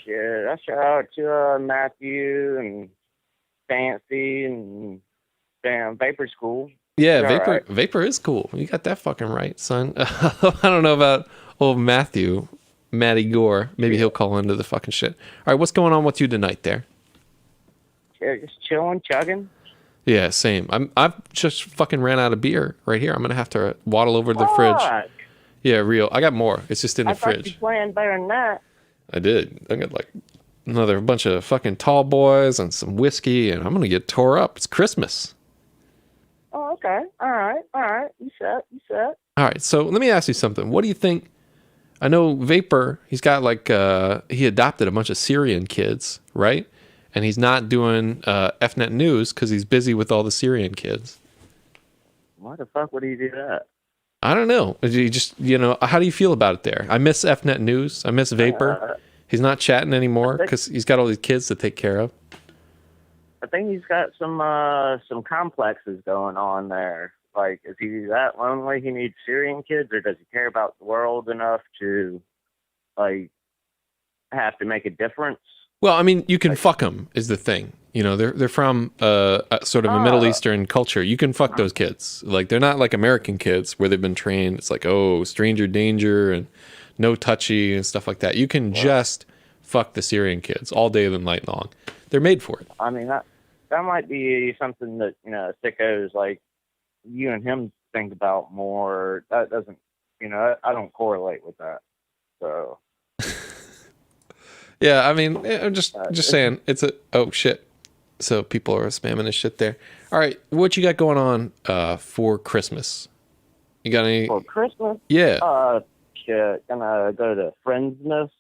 Shit. I shout out to Matthew and Fancy and damn Vapor School.
Yeah,
Right.
Vapor is cool. You got that fucking right, son. I don't know about old Matty Gore. Maybe he'll call into the fucking shit. All right, what's going on with you tonight there?
Just chilling, chugging.
Yeah, same. I've just fucking ran out of beer right here. I'm gonna have to waddle over to the fridge. Yeah, real. I got more. It's just in the
I thought
fridge.
you playing better than that.
I did. I got like another bunch of fucking tall boys and some whiskey, and I'm gonna get tore up. It's Christmas.
Oh, okay. All right. You set.
All right, so let me ask you something. What do you think? I know Vapor, he's got like, he adopted a bunch of Syrian kids, right? And he's not doing FNet News because he's busy with all the Syrian kids.
Why the fuck would he do that?
I don't know. You just, how do you feel about it there? I miss FNet News. I miss Vapor. He's not chatting anymore because he's got all these kids to take care of.
I think he's got some complexes going on there. Like, is he that lonely he needs Syrian kids, or does he care about the world enough to, like, have to make a difference?
Well, I mean, you can fuck them is the thing. They're from sort of a Middle Eastern culture. You can fuck those kids. Like, they're not like American kids where they've been trained. It's like, oh, stranger danger and no touchy and stuff like that. You can just fuck the Syrian kids all day and night long. They're made for it.
I mean, that might be something that, sickos like you and him think about more. That doesn't, I don't correlate with that. So.
Yeah, I mean, I'm just saying, oh shit. So people are spamming this shit there. All right, what you got going on for Christmas? You got any?
For Christmas?
Yeah.
Shit, gonna go to Friendsmas,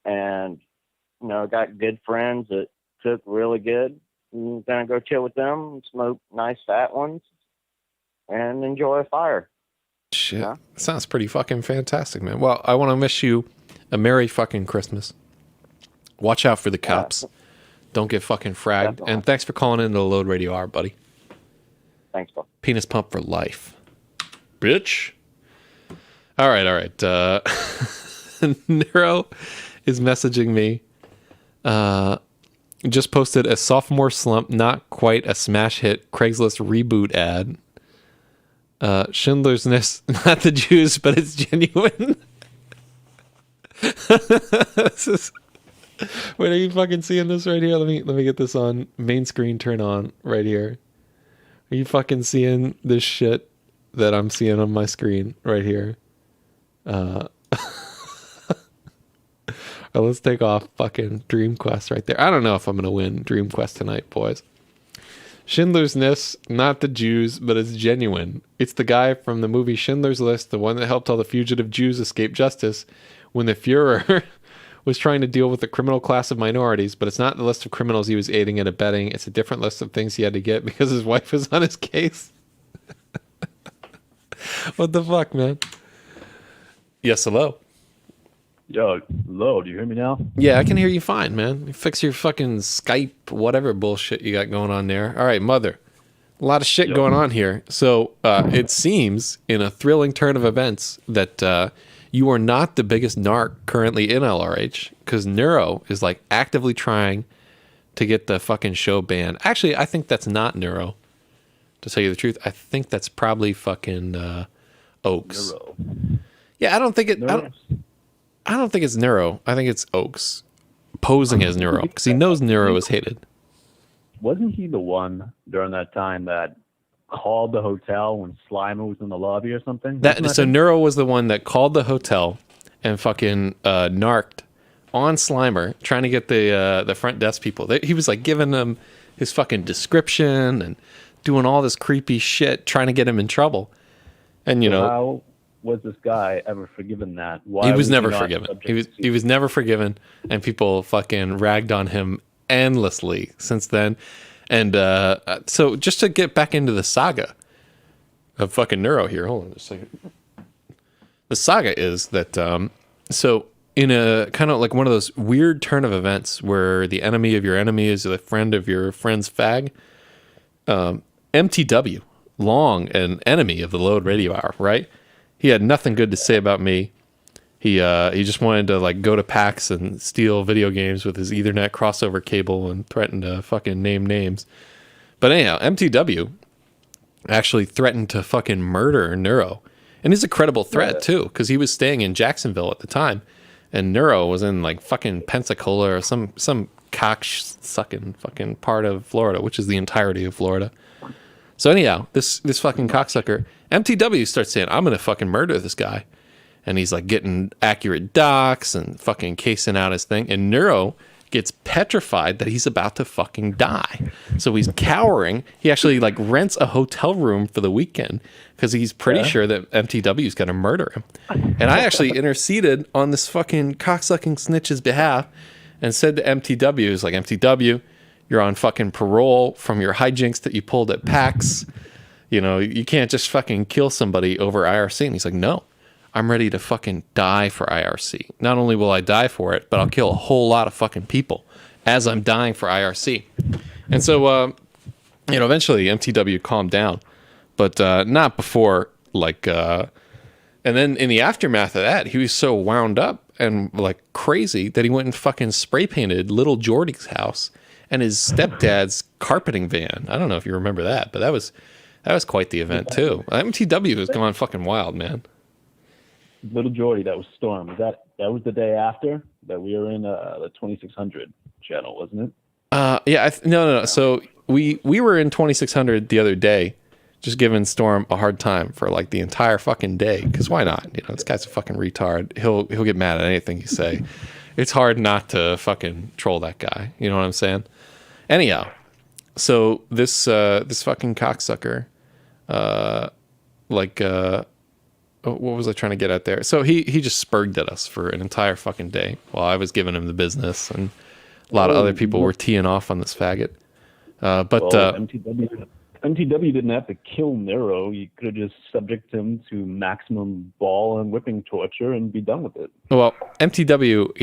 and, got good friends that cook really good. I'm gonna go chill with them, smoke nice fat ones, and enjoy a fire.
Shit, sounds pretty fucking fantastic, man. Well, I want to wish you a Merry fucking Christmas. Watch out for the cops. Don't get fucking fragged. Definitely. And thanks for calling in to the Load Radio Hour, buddy.
Thanks, bro.
Penis pump for life. Bitch. All right. Nero is messaging me. Just posted a sophomore slump, not quite a smash hit Craigslist reboot ad. Schindler's List, not the Jews, but it's genuine. Wait, are you fucking seeing this right here? Let me get this on main screen. Turn on right here. Are you fucking seeing this shit that I'm seeing on my screen right here? Let's take off fucking Dream Quest right there. I don't know if I'm gonna win Dream Quest tonight, boys. Schindler's List, not the Jews, but it's genuine. It's the guy from the movie Schindler's List, the one that helped all the fugitive Jews escape justice when the Fuhrer was trying to deal with the criminal class of minorities, but it's not the list of criminals he was aiding and abetting. It's a different list of things he had to get because his wife was on his case. What the fuck, man? Yes, hello.
Yo, hello, do you hear me now?
Yeah, I can hear you fine, man. Fix your fucking Skype, whatever bullshit you got going on there. All right, mother. A lot of shit going on here. So it seems, in a thrilling turn of events, that you are not the biggest narc currently in LRH, because Neuro is like actively trying to get the fucking show banned. Actually, I think that's not Neuro. To tell you the truth, I think that's probably fucking Oaks. Neuro. Yeah, I don't think it. I don't think it's Neuro. I think it's Oaks posing as Neuro because he knows Neuro is hated.
Wasn't he the one during that time that called the hotel when Slimer was in the lobby or something?
So Neuro was the one that called the hotel and fucking narked on Slimer, trying to get the front desk people. He was like giving them his fucking description and doing all this creepy shit, trying to get him in trouble. And
how was this guy ever forgiven that? Why
he was never forgiven. He was never forgiven, and people fucking ragged on him endlessly since then. And so just to get back into the saga of fucking Neuro here, hold on just a second. The saga is that so in a kind of like one of those weird turn of events where the enemy of your enemy is the friend of your friend's fag, MTW, long an enemy of the Load Radio Hour, right? He had nothing good to say about me. He just wanted to like go to PAX and steal video games with his Ethernet crossover cable and threaten to fucking name names. But anyhow, MTW actually threatened to fucking murder Neuro. And he's a credible threat too, because he was staying in Jacksonville at the time. And Neuro was in like fucking Pensacola or some cock-sucking fucking part of Florida, which is the entirety of Florida. So anyhow, this fucking cocksucker, MTW starts saying, I'm going to fucking murder this guy. and he's like getting accurate docs and fucking casing out his thing. And Neuro gets petrified that he's about to fucking die. So he's cowering. He actually like rents a hotel room for the weekend because he's pretty sure that MTW is going to murder him. And I actually interceded on this fucking cocksucking snitch's behalf and said to MTW, it's like, MTW, you're on fucking parole from your hijinks that you pulled at PAX. You know, you can't just fucking kill somebody over IRC. And he's like, no, I'm ready to fucking die for IRC. Not only will I die for it, but I'll kill a whole lot of fucking people as I'm dying for IRC. And so, you know, eventually MTW calmed down, but not before, like, and then in the aftermath of that, he was so wound up and like crazy that he went and fucking spray painted little Jordy's house and his stepdad's carpeting van. I don't know if you remember that, but that was quite the event too. MTW has gone fucking wild, man.
Little Jordy, that was Storm. That was the day after that we were in the 2600 channel, wasn't it?
Yeah, no. So we were in 2600 the other day, just giving Storm a hard time for like the entire fucking day. Because why not? You know, this guy's a fucking retard. He'll get mad at anything you say. It's hard not to fucking troll that guy. You know what I'm saying? Anyhow, so this fucking cocksucker, what was I trying to get at there? So he just spurged at us for an entire fucking day while I was giving him the business, and a lot of other people were teeing off on this faggot.
MTW didn't have to kill Nero. You could have just subject him to maximum ball and whipping torture and be done with it.
Well, MTW,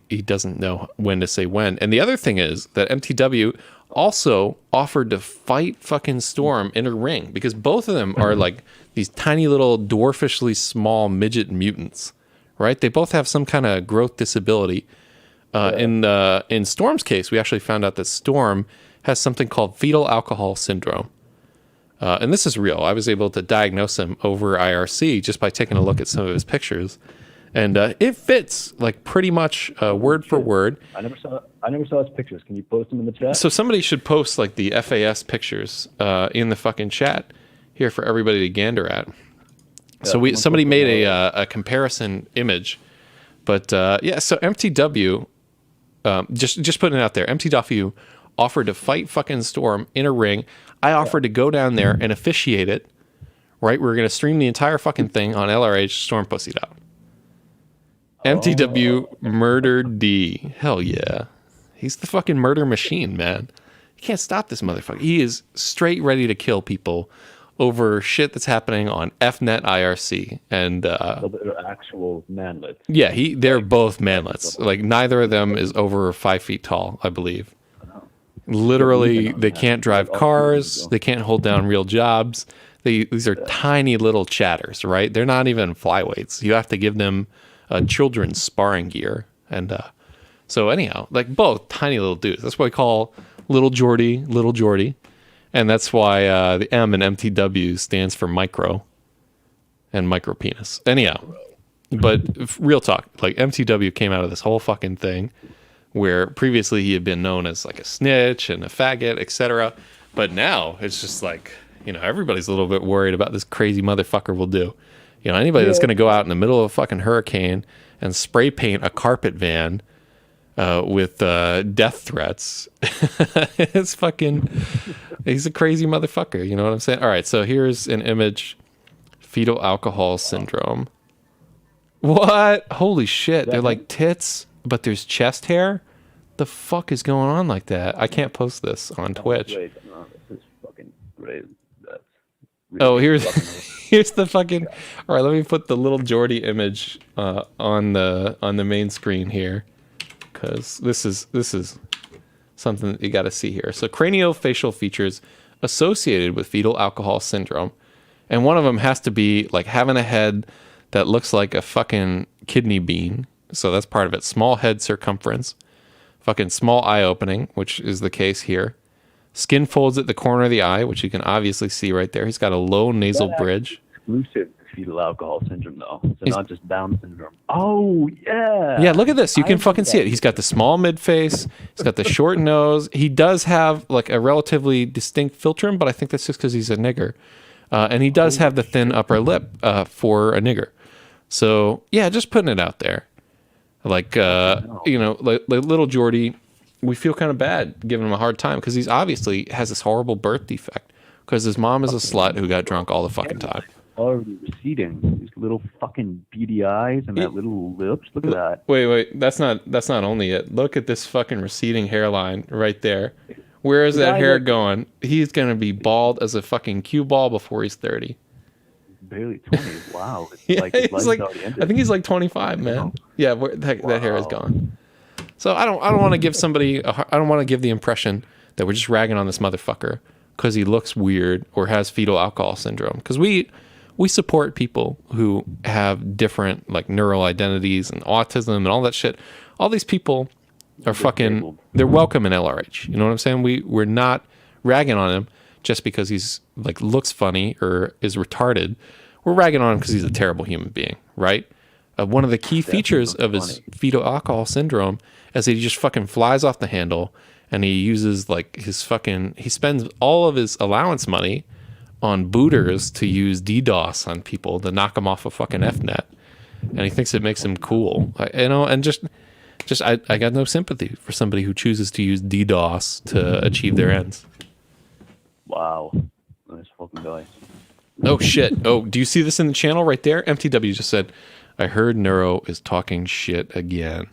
he doesn't know when to say when. And the other thing is that MTW also offered to fight fucking Storm in a ring because both of them are like these tiny little dwarfishly small midget mutants, right? They both have some kind of growth disability. In Storm's case, we actually found out that Storm has something called fetal alcohol syndrome. And this is real. I was able to diagnose him over IRC just by taking a look at some of his pictures. And it fits like pretty much word for word.
I never saw his pictures. Can you post them in the chat?
So somebody should post like the FAS pictures in the fucking chat here for everybody to gander at. So somebody made a comparison image. But yeah, so MTW, just putting it out there, MTW offered to fight fucking Storm in a ring. I offered to go down there and officiate it. Right, we were gonna stream the entire fucking thing on LRH. Storm pussied out. MTW murdered D. Hell yeah, he's the fucking murder machine, man. You can't stop this motherfucker. He is straight ready to kill people over shit that's happening on FNet IRC and
So they're actual manlets.
Yeah, they're both manlets. Like neither of them is over 5 feet tall, I believe. Literally, they can't drive cars. They can't hold down real jobs. These are tiny little chatters, right? They're not even flyweights. You have to give them children's sparring gear. And so anyhow, like both tiny little dudes. That's why we call Little Jordy. And that's why the M in MTW stands for micro and micro penis. Anyhow, but real talk, like MTW came out of this whole fucking thing where previously he had been known as like a snitch and a faggot, etc. But now it's just like, you know, everybody's a little bit worried about this crazy motherfucker will do. You know, anybody that's going to go out in the middle of a fucking hurricane and spray paint a carpet van with death threats, it's fucking, he's a crazy motherfucker. You know what I'm saying? All right, so here's an image, fetal alcohol syndrome. What? Holy shit, they're like tits, but there's chest hair? The fuck is going on like that? I can't post this on Twitch.
Wait, no, this is fucking great. That's
really here's the fucking. All right, let me put the Little Jordy image on the main screen here, because this is something that you got to see here. So craniofacial features associated with fetal alcohol syndrome, and one of them has to be like having a head that looks like a fucking kidney bean. So that's part of it. Small head circumference, fucking small eye opening, which is the case here. Skin folds at the corner of the eye, which you can obviously see right there. He's got a low nasal bridge.
Exclusive fetal alcohol syndrome, though. So not just Down syndrome. Oh, yeah.
Yeah, look at this. You can fucking see it. He's got the small mid-face. He's got the short nose. He does have like a relatively distinct philtrum, but I think that's just because he's a nigger. And he does have the thin upper lip for a nigger. So yeah, just putting it out there. Like like little Jordy, we feel kind of bad giving him a hard time because he's obviously has this horrible birth defect because his mom is a slut who got drunk all the fucking time.
Already receding. These little fucking beady eyes and that little lips. Look at that.
Wait. That's not only it. Look at this fucking receding hairline right there. Where is that hair going? He's gonna be bald as a fucking cue ball before he's 30.
Barely 20. Wow.
Yeah, I think he's like 25, man. Yeah, that hair is gone. So I don't want to give somebody. I don't want to give the impression that we're just ragging on this motherfucker because he looks weird or has fetal alcohol syndrome. Because we support people who have different like neural identities and autism and all that shit. All these people are fucking. They're welcome in LRH. You know what I'm saying? We're not ragging on him just because he's like looks funny or is retarded. We're ragging on him because he's a terrible human being, right? One of the key features of his fetal alcohol syndrome is that he just fucking flies off the handle, and he uses like he spends all of his allowance money on booters to use DDoS on people to knock them off a fucking FNet, and he thinks it makes him cool, and just I got no sympathy for somebody who chooses to use DDoS to achieve their ends.
Wow. Nice fucking guy.
Oh shit. Oh, do you see this in the channel right there? MTW just said, I heard Neuro is talking shit again.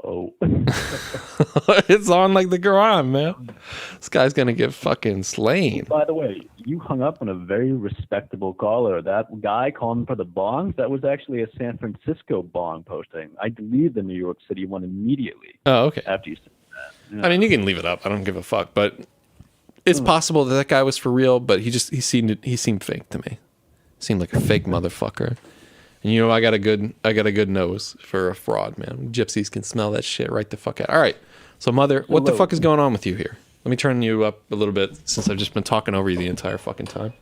Oh.
It's on like the Quran, man. This guy's gonna get fucking slain.
By the way, you hung up on a very respectable caller. That guy calling for the bongs, that was actually a San Francisco bong posting. I deleted the New York City one immediately.
Oh, okay.
After you said that. Yeah.
I mean, you can leave it up. I don't give a fuck. But it's possible that guy was for real, but he seemed fake to me. Seemed like a fake motherfucker. And you know, I got a good nose for a fraud, man. Gypsies can smell that shit right the fuck out. All right. So mother, what the fuck is going on with you here? Let me turn you up a little bit since I've just been talking over you the entire fucking time.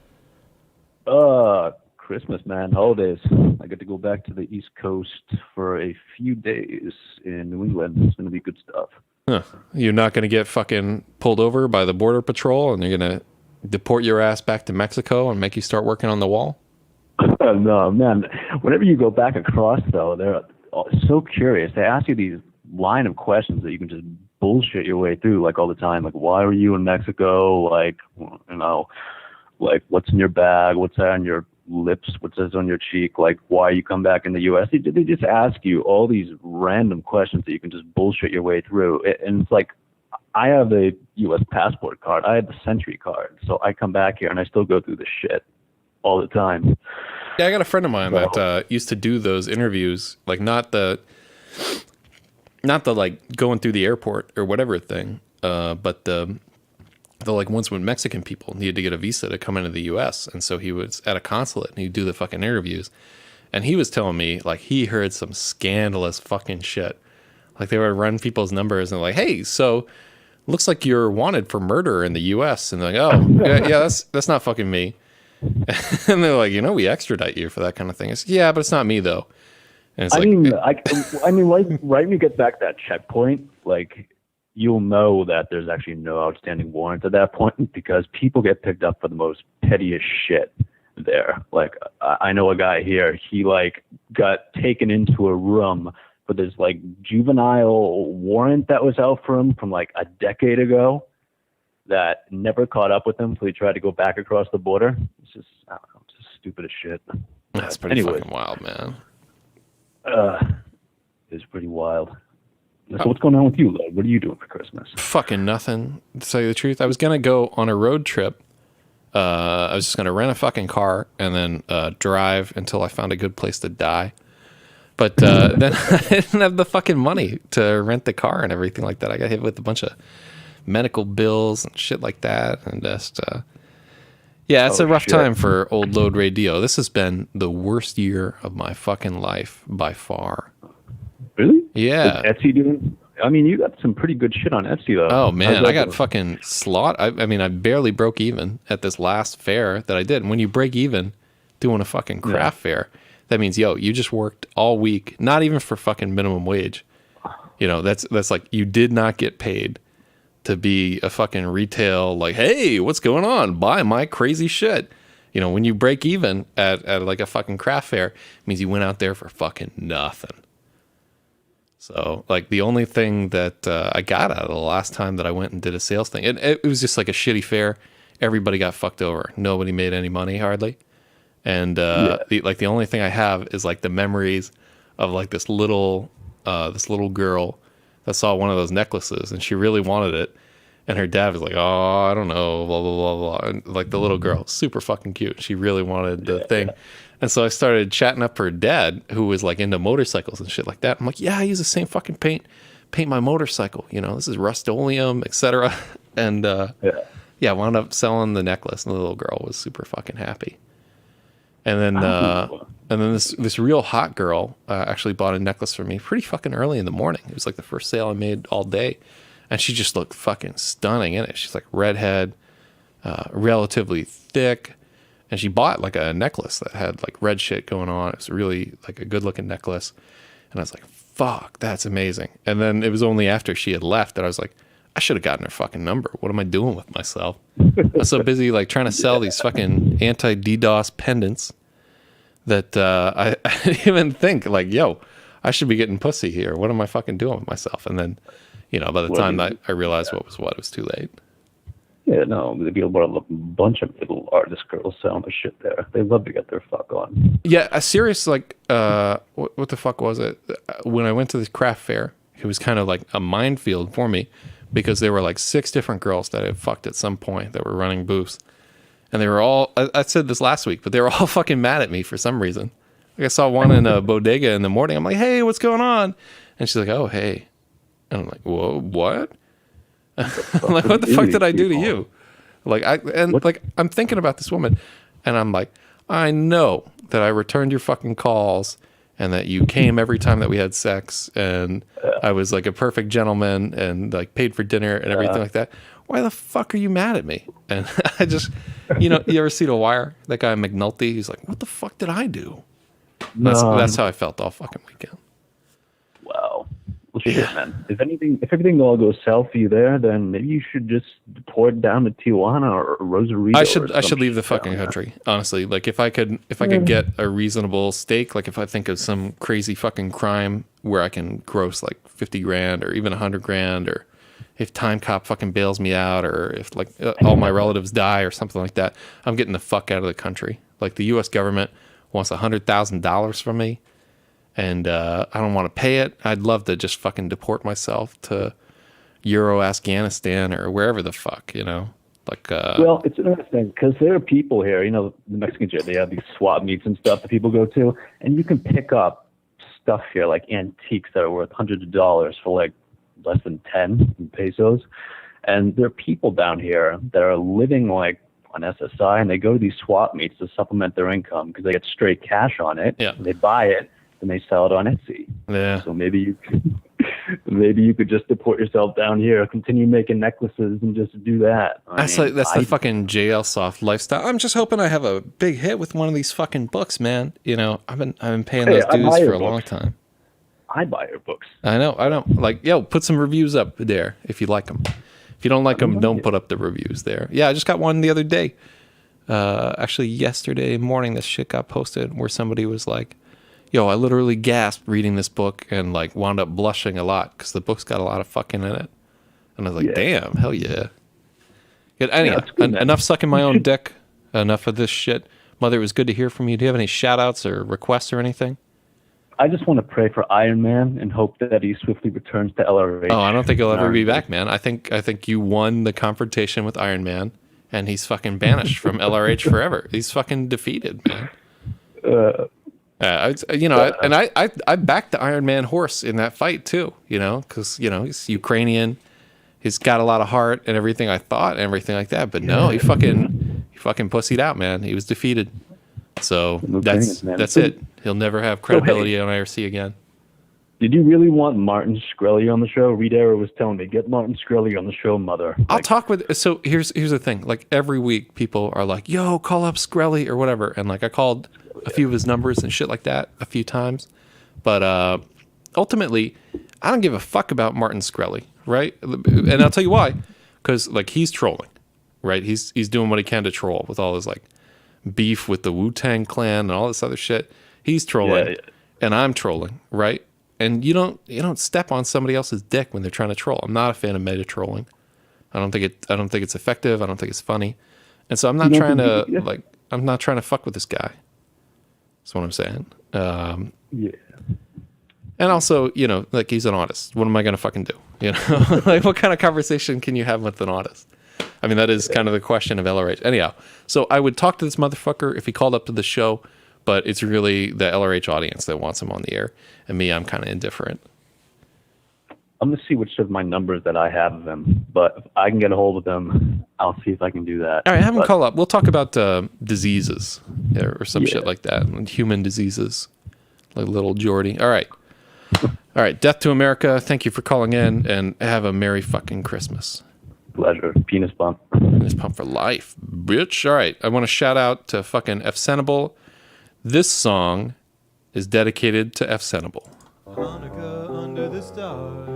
Christmas, man. Holidays. I get to go back to the East Coast for a few days in New England. It's going to be good stuff.
Huh. You're not going to get fucking pulled over by the Border Patrol and they're going to deport your ass back to Mexico and make you start working on the wall?
No, man. Whenever you go back across, though, they're so curious. They ask you these line of questions that you can just bullshit your way through, like all the time. Like, why were you in Mexico? Like, like what's in your bag? What's on your lips? What's on your cheek? Like, why you come back in the U.S.? They just ask you all these random questions that you can just bullshit your way through. And it's like, I have a U.S. passport card. I have the Century card. So I come back here and I still go through this shit all the time.
Yeah, I got a friend of mine that used to do those interviews, like not the like going through the airport or whatever thing, but the like ones when Mexican people needed to get a visa to come into the U.S. And so he was at a consulate and he'd do the fucking interviews. And he was telling me like he heard some scandalous fucking shit. Like they would run people's numbers and like, hey, so looks like you're wanted for murder in the U.S. And they're like, oh, yeah, that's not fucking me. And they're like, we extradite you for that kind of thing. It's, yeah, but it's not me though. And it's
I mean, right when you get back that checkpoint, like you'll know that there's actually no outstanding warrant at that point because people get picked up for the most pettiest shit there. Like I know a guy here, he like got taken into a room for this like juvenile warrant that was out for him from like a decade ago that never caught up with him, so he tried to go back across the border. It's just, I don't know, it's just stupid as shit.
That's pretty fucking wild, man.
It's pretty wild. So what's going on with you, Lou? What are you doing for Christmas?
Fucking nothing, to tell you the truth. I was going to go on a road trip. I was just going to rent a fucking car and then drive until I found a good place to die. But then I didn't have the fucking money to rent the car and everything like that. I got hit with a bunch of medical bills and shit like that, and just it's a rough time for old Load Radio. This has been the worst year of my fucking life by far.
Really?
Yeah.
Is Etsy doing? I mean, you got some pretty good shit on Etsy though.
Oh man, I got fucking slot. I mean, I barely broke even at this last fair that I did. And when you break even doing a fucking craft fair, that means you just worked all week, not even for fucking minimum wage. That's like you did not get paid to be a fucking retail, like, hey, what's going on? Buy my crazy shit. You know, when you break even at like a fucking craft fair, it means you went out there for fucking nothing. So, like, the only thing that I got out of the last time that I went and did a sales thing, it was just like a shitty fair. Everybody got fucked over. Nobody made any money hardly. And the only thing I have is like the memories of like this little girl that saw one of those necklaces and she really wanted it. And her dad was like, oh, I don't know, blah, blah, blah, blah. And like the little girl, super fucking cute. She really wanted the thing. And so I started chatting up her dad, who was like into motorcycles and shit like that. I'm like, yeah, I use the same fucking paint my motorcycle. You know, this is Rust-Oleum, etc. And I wound up selling the necklace, and the little girl was super fucking happy. And then this real hot girl actually bought a necklace for me pretty fucking early in the morning. It was like the first sale I made all day. And she just looked fucking stunning in it. She's like redhead, relatively thick. And she bought like a necklace that had like red shit going on. It was really like a good looking necklace. And I was like, fuck, that's amazing. And then it was only after she had left that I was like, I should have gotten her fucking number. What am I doing with myself? I was so busy like trying to sell these fucking anti-DDoS pendants that I didn't even think like, yo, I should be getting pussy here. What am I fucking doing with myself? And then, you know, by the time I realized what, it was too late.
Yeah, no, there'd be a bunch of little artist girls selling the shit there. They love to get their fuck on.
Yeah, a serious, like, what the fuck was it? When I went to the craft fair, it was kind of like a minefield for me because there were like 6 different girls that had fucked at some point that were running booths. And they were all, I said this last week, but they were all fucking mad at me for some reason. Like I saw one in a bodega in the morning. I'm like, hey, what's going on? And she's like, oh, hey. And I'm like, whoa, what? I'm like, what the fuck did I do to you? Like, I'm thinking about this woman, and I'm like, I know that I returned your fucking calls, and that you came every time that we had sex, and I was like a perfect gentleman, and like paid for dinner and everything like that. Why the fuck are you mad at me? And I just, you know, you ever see The Wire? That guy McNulty, he's like, what the fuck did I do? That's how I felt all fucking weekend.
Wow. Well, shit, man. If everything all goes south for you there, then maybe you should just deport down to Tijuana or Rosarito.
I should leave the fucking country, honestly. Like if I could get a reasonable stake, like if I think of some crazy fucking crime where I can gross like 50 grand or even 100 grand, or if Time Cop fucking bails me out, or if like all my relatives die or something like that, I'm getting the fuck out of the country. Like the U.S. government wants $100,000 from me. And I don't want to pay it. I'd love to just fucking deport myself to Afghanistan or wherever the fuck, you know? Like,
well, it's interesting because there are people here, you know, the Mexican shit, they have these swap meets and stuff that people go to, and you can pick up stuff here, like antiques that are worth hundreds of dollars for like less than 10 pesos. And there are people down here that are living like on SSI, and they go to these swap meets to supplement their income because they get straight cash on it.
Yeah.
They buy it. And they sell it on Etsy.
Yeah.
So maybe you could just deport yourself down here, continue making necklaces, and just do that.
That's the fucking JL soft lifestyle. I'm just hoping I have a big hit with one of these fucking books, man. You know, I've been paying those dues for a long time.
I buy your books.
I know. Like, yo, put some reviews up there if you like them. If you don't like them, don't put up the reviews there. Yeah, I just got one the other day. Actually, yesterday morning, this shit got posted where somebody was like, yo, I literally gasped reading this book and like wound up blushing a lot because the book's got a lot of fucking in it. And I was like, damn, hell yeah. Anyhow, enough sucking my own dick. Enough of this shit. Mother, it was good to hear from you. Do you have any shout outs or requests or anything?
I just want to pray for Iron Man and hope that he swiftly returns to LRH.
Oh, I don't think he'll ever be back, man. I think you won the confrontation with Iron Man and he's fucking banished from LRH forever. He's fucking defeated, man. I backed the Iron Man horse in that fight too, you know, because, you know, he's Ukrainian. He's got a lot of heart and everything I thought and everything like that. But no, he fucking pussied out, man. He was defeated. So that's it. He'll never have credibility on IRC again.
Did you really want Martin Shkreli on the show? Reed Era was telling me, get Martin Shkreli on the show, mother.
I'll talk with... So here's the thing. Like every week people are like, yo, call up Shkreli or whatever. And like I called a few of his numbers and shit like that a few times. But ultimately, I don't give a fuck about Martin Shkreli, right? And I'll tell you why. Because like he's trolling, right? He's doing what he can to troll with all his like beef with the Wu-Tang Clan and all this other shit. He's trolling, and I'm trolling, right? And you don't step on somebody else's dick when they're trying to troll. I'm not a fan of meta trolling. I don't think it's effective. I don't think it's funny. And so I'm not trying to fuck with this guy. That's what I'm saying.
Yeah.
And also, like, he's an artist. What am I going to fucking do? Like, what kind of conversation can you have with an artist? I mean, that is kind of the question of LRH. Anyhow, so I would talk to this motherfucker if he called up to the show, but it's really the LRH audience that wants him on the air. And me, I'm kind of indifferent.
I'm going to see which of my numbers that I have of them, but if I can get a hold of them, I'll see if I can do that.
All right, have him call up. We'll talk about diseases or some shit like that, human diseases, like little Jordy. All right. All right, Death to America, thank you for calling in, and have a Merry fucking Christmas.
Pleasure. Penis pump.
Penis pump for life, bitch. All right, I want to shout out to fucking F. Senable. This song is dedicated to F. Senable.
Hanukkah under the stars,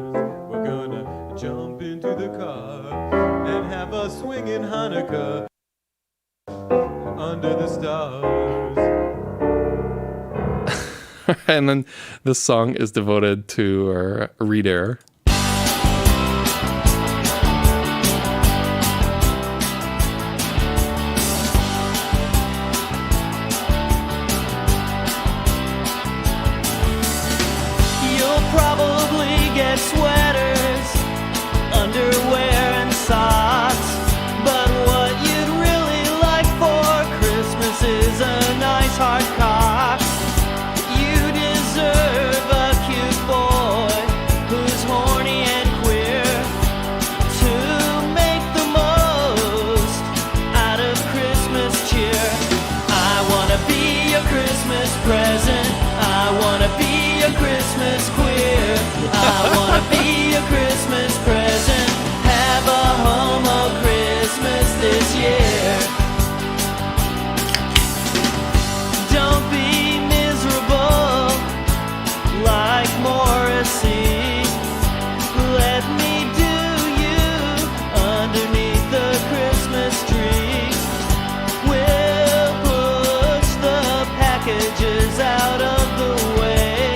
we're gonna jump into the car and have a swinging Hanukkah under the stars.
And then this song is devoted to our reader.
You'll probably get sweaters, underwear, and socks. But what you'd really like for Christmas is a nice hard cock. You deserve a cute boy who's horny and queer to make the most out of Christmas cheer. I wanna be your Christmas present. I wanna be your Christmas queer. I wanna be your Christmas present. Have a homo Christmas this year. Don't be miserable like Morrissey. Let me do you underneath the Christmas tree. We'll push the packages out of the way,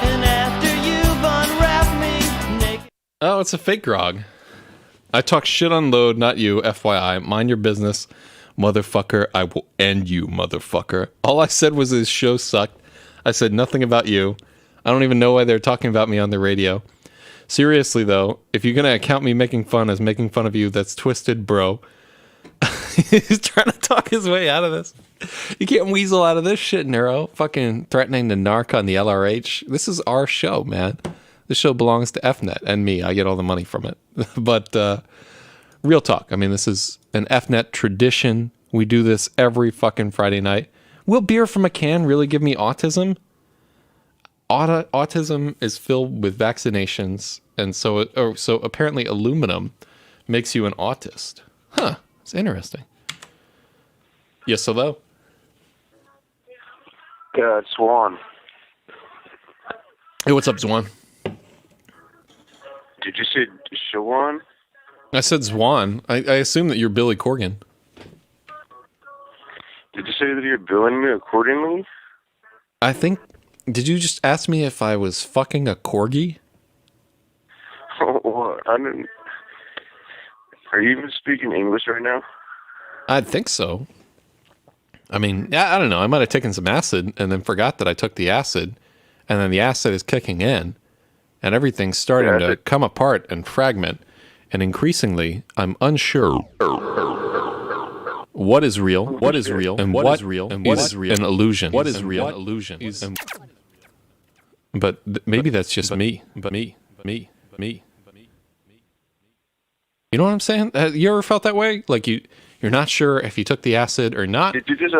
and after you've unwrapped me naked.
Oh, it's a fake grog. I talk shit on load, not you, FYI. Mind your business, motherfucker. I will end you, motherfucker. All I said was this show sucked. I said nothing about you. I don't even know why they're talking about me on the radio. Seriously, though, if you're going to account me making fun as making fun of you, that's twisted, bro. He's trying to talk his way out of this. You can't weasel out of this shit, Neuro. Fucking threatening to narc on the LRH. This is our show, man. This show belongs to FNet and me. I get all the money from it. But real talk. I mean, this is an FNet tradition. We do this every fucking Friday night. Will beer from a can really give me autism? Autism is filled with vaccinations, and so apparently aluminum makes you an autist. Huh? It's interesting. Yes, hello.
Yeah, it's Swan.
Hey, what's up, Zwan?
Did you say Shawan?
I said Zwan. I assume that you're Billy Corgan.
Did you say that you're billing me accordingly?
I think. Did you just ask me if I was fucking a corgi?
What? I didn't. Are you even speaking English right now?
I think so. I mean, I don't know. I might have taken some acid and then forgot that I took the acid, and then the acid is kicking in, and everything's starting to come apart and fragment, and increasingly, I'm unsure what is real, what is real, and what is real, and what is real, an illusion. What is real? Illusion. But maybe that's just me. But me. You know what I'm saying? You ever felt that way? Like you're not sure if you took the acid or not?
Did you just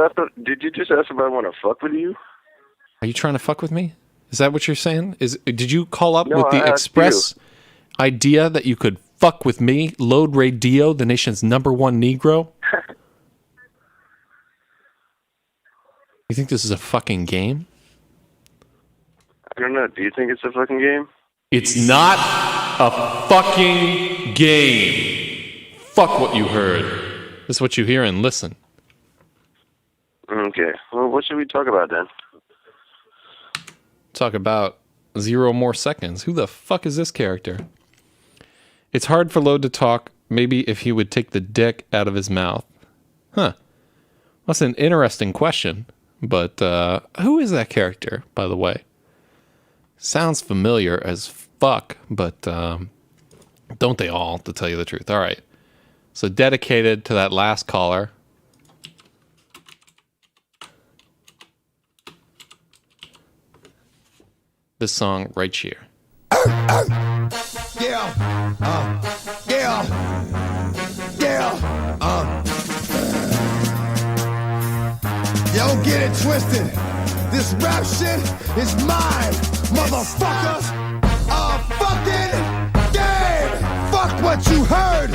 ask if I want to fuck with you?
Are you trying to fuck with me? Is that what you're saying? Did you call up
No,
with the
I asked
express idea that you could fuck with me, Load Radio, the nation's #1 Negro? You think this is a fucking game?
I don't know. Do you think it's a fucking game?
It's not a fucking game. Fuck what you heard. This is what you hear and listen.
Okay. Well, what should we talk about then?
Talk about 0 more seconds. Who the fuck is this character? It's hard for Load to talk. Maybe if he would take the dick out of his mouth. Huh. That's an interesting question. But who is that character, by the way? Sounds familiar as fuck, but don't they all, to tell you the truth? All right. So dedicated to that last caller. This song right here.
Yeah, Yo, get it twisted. This rap shit is mine, motherfucker. Fucking game. Fuck what you heard.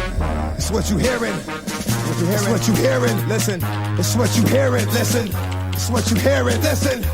It's what you hearing. It's what you hearing. Listen. It's what you hearing. Listen. It's what you hearing. Listen.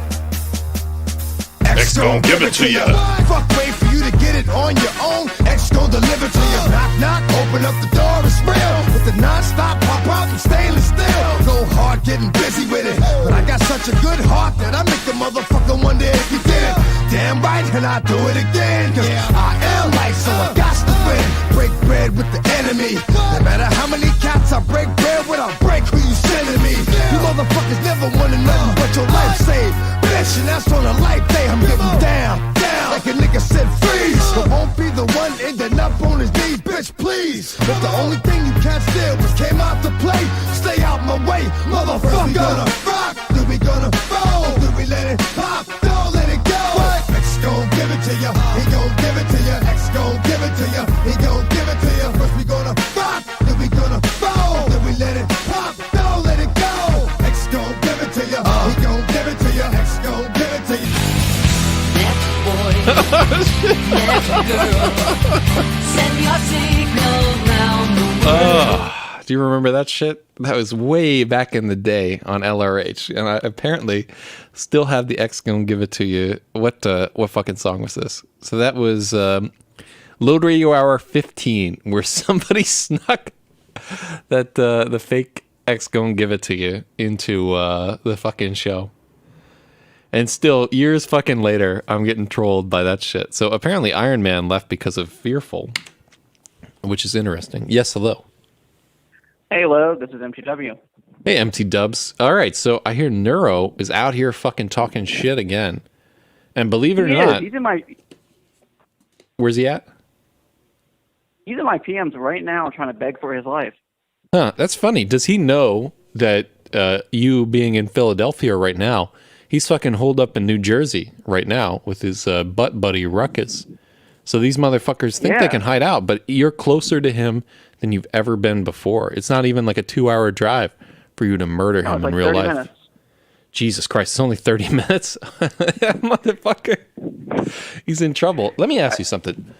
X gon' give it to ya. Fuck, wait for you to get it on your own. X gon' deliver to you. Knock, knock, open up the door, it's real. With the non-stop pop out and stainless steel. Go hard, getting busy with it. But I got such a good heart that I make the motherfucker wonder if you did it. Damn right, and I do it again. Cause I am light, so I got to win. Break bread with the enemy. No matter how many cats I break bread with, I break who you sending me. You motherfuckers never wanted nothing but your life saved. Bitch, and that's on a life day. I'm getting down, like a nigga said freeze. But won't be the one ending up on his knees, bitch, please. But the only thing you can't steal was came out to play. Stay out my way, motherfucker. We gonna rock, then we gonna roll, then we let it pop, don't let it go. What? X gon' give it to ya, he gon' give it to ya. X gon' give it to ya, he gon' give it to ya. First we gonna rock, then we gonna roll, then we let it pop, don't let it go. X gon' give it to ya, he gon' give it to ya. X gon' give it to ya.
Oh, do you remember that shit? That was way back in the day on LRH, and I apparently still have the X Gon' Give It To You. What fucking song was this? So that was Load Radio Hour 15, where somebody snuck that the fake X Gon' Give It To You into the fucking show. And still, years fucking later, I'm getting trolled by that shit. So apparently Iron Man left because of Fearful, which is interesting. Yes, hello.
Hey, hello, this is MTW.
Hey, MT Dubs. All right, so I hear Neuro is out here fucking talking shit again. And believe it or not...
He's in my...
Where's he at?
He's in my PMs right now trying to beg for his life.
Huh, that's funny. Does he know that you being in Philadelphia right now... He's fucking holed up in New Jersey right now with his butt buddy Ruckus. So these motherfuckers think they can hide out, but you're closer to him than you've ever been before. It's not even like a 2-hour drive for you to murder him in real life. Minutes. Jesus Christ, it's only 30 minutes? Motherfucker. He's in trouble. Let me ask you something.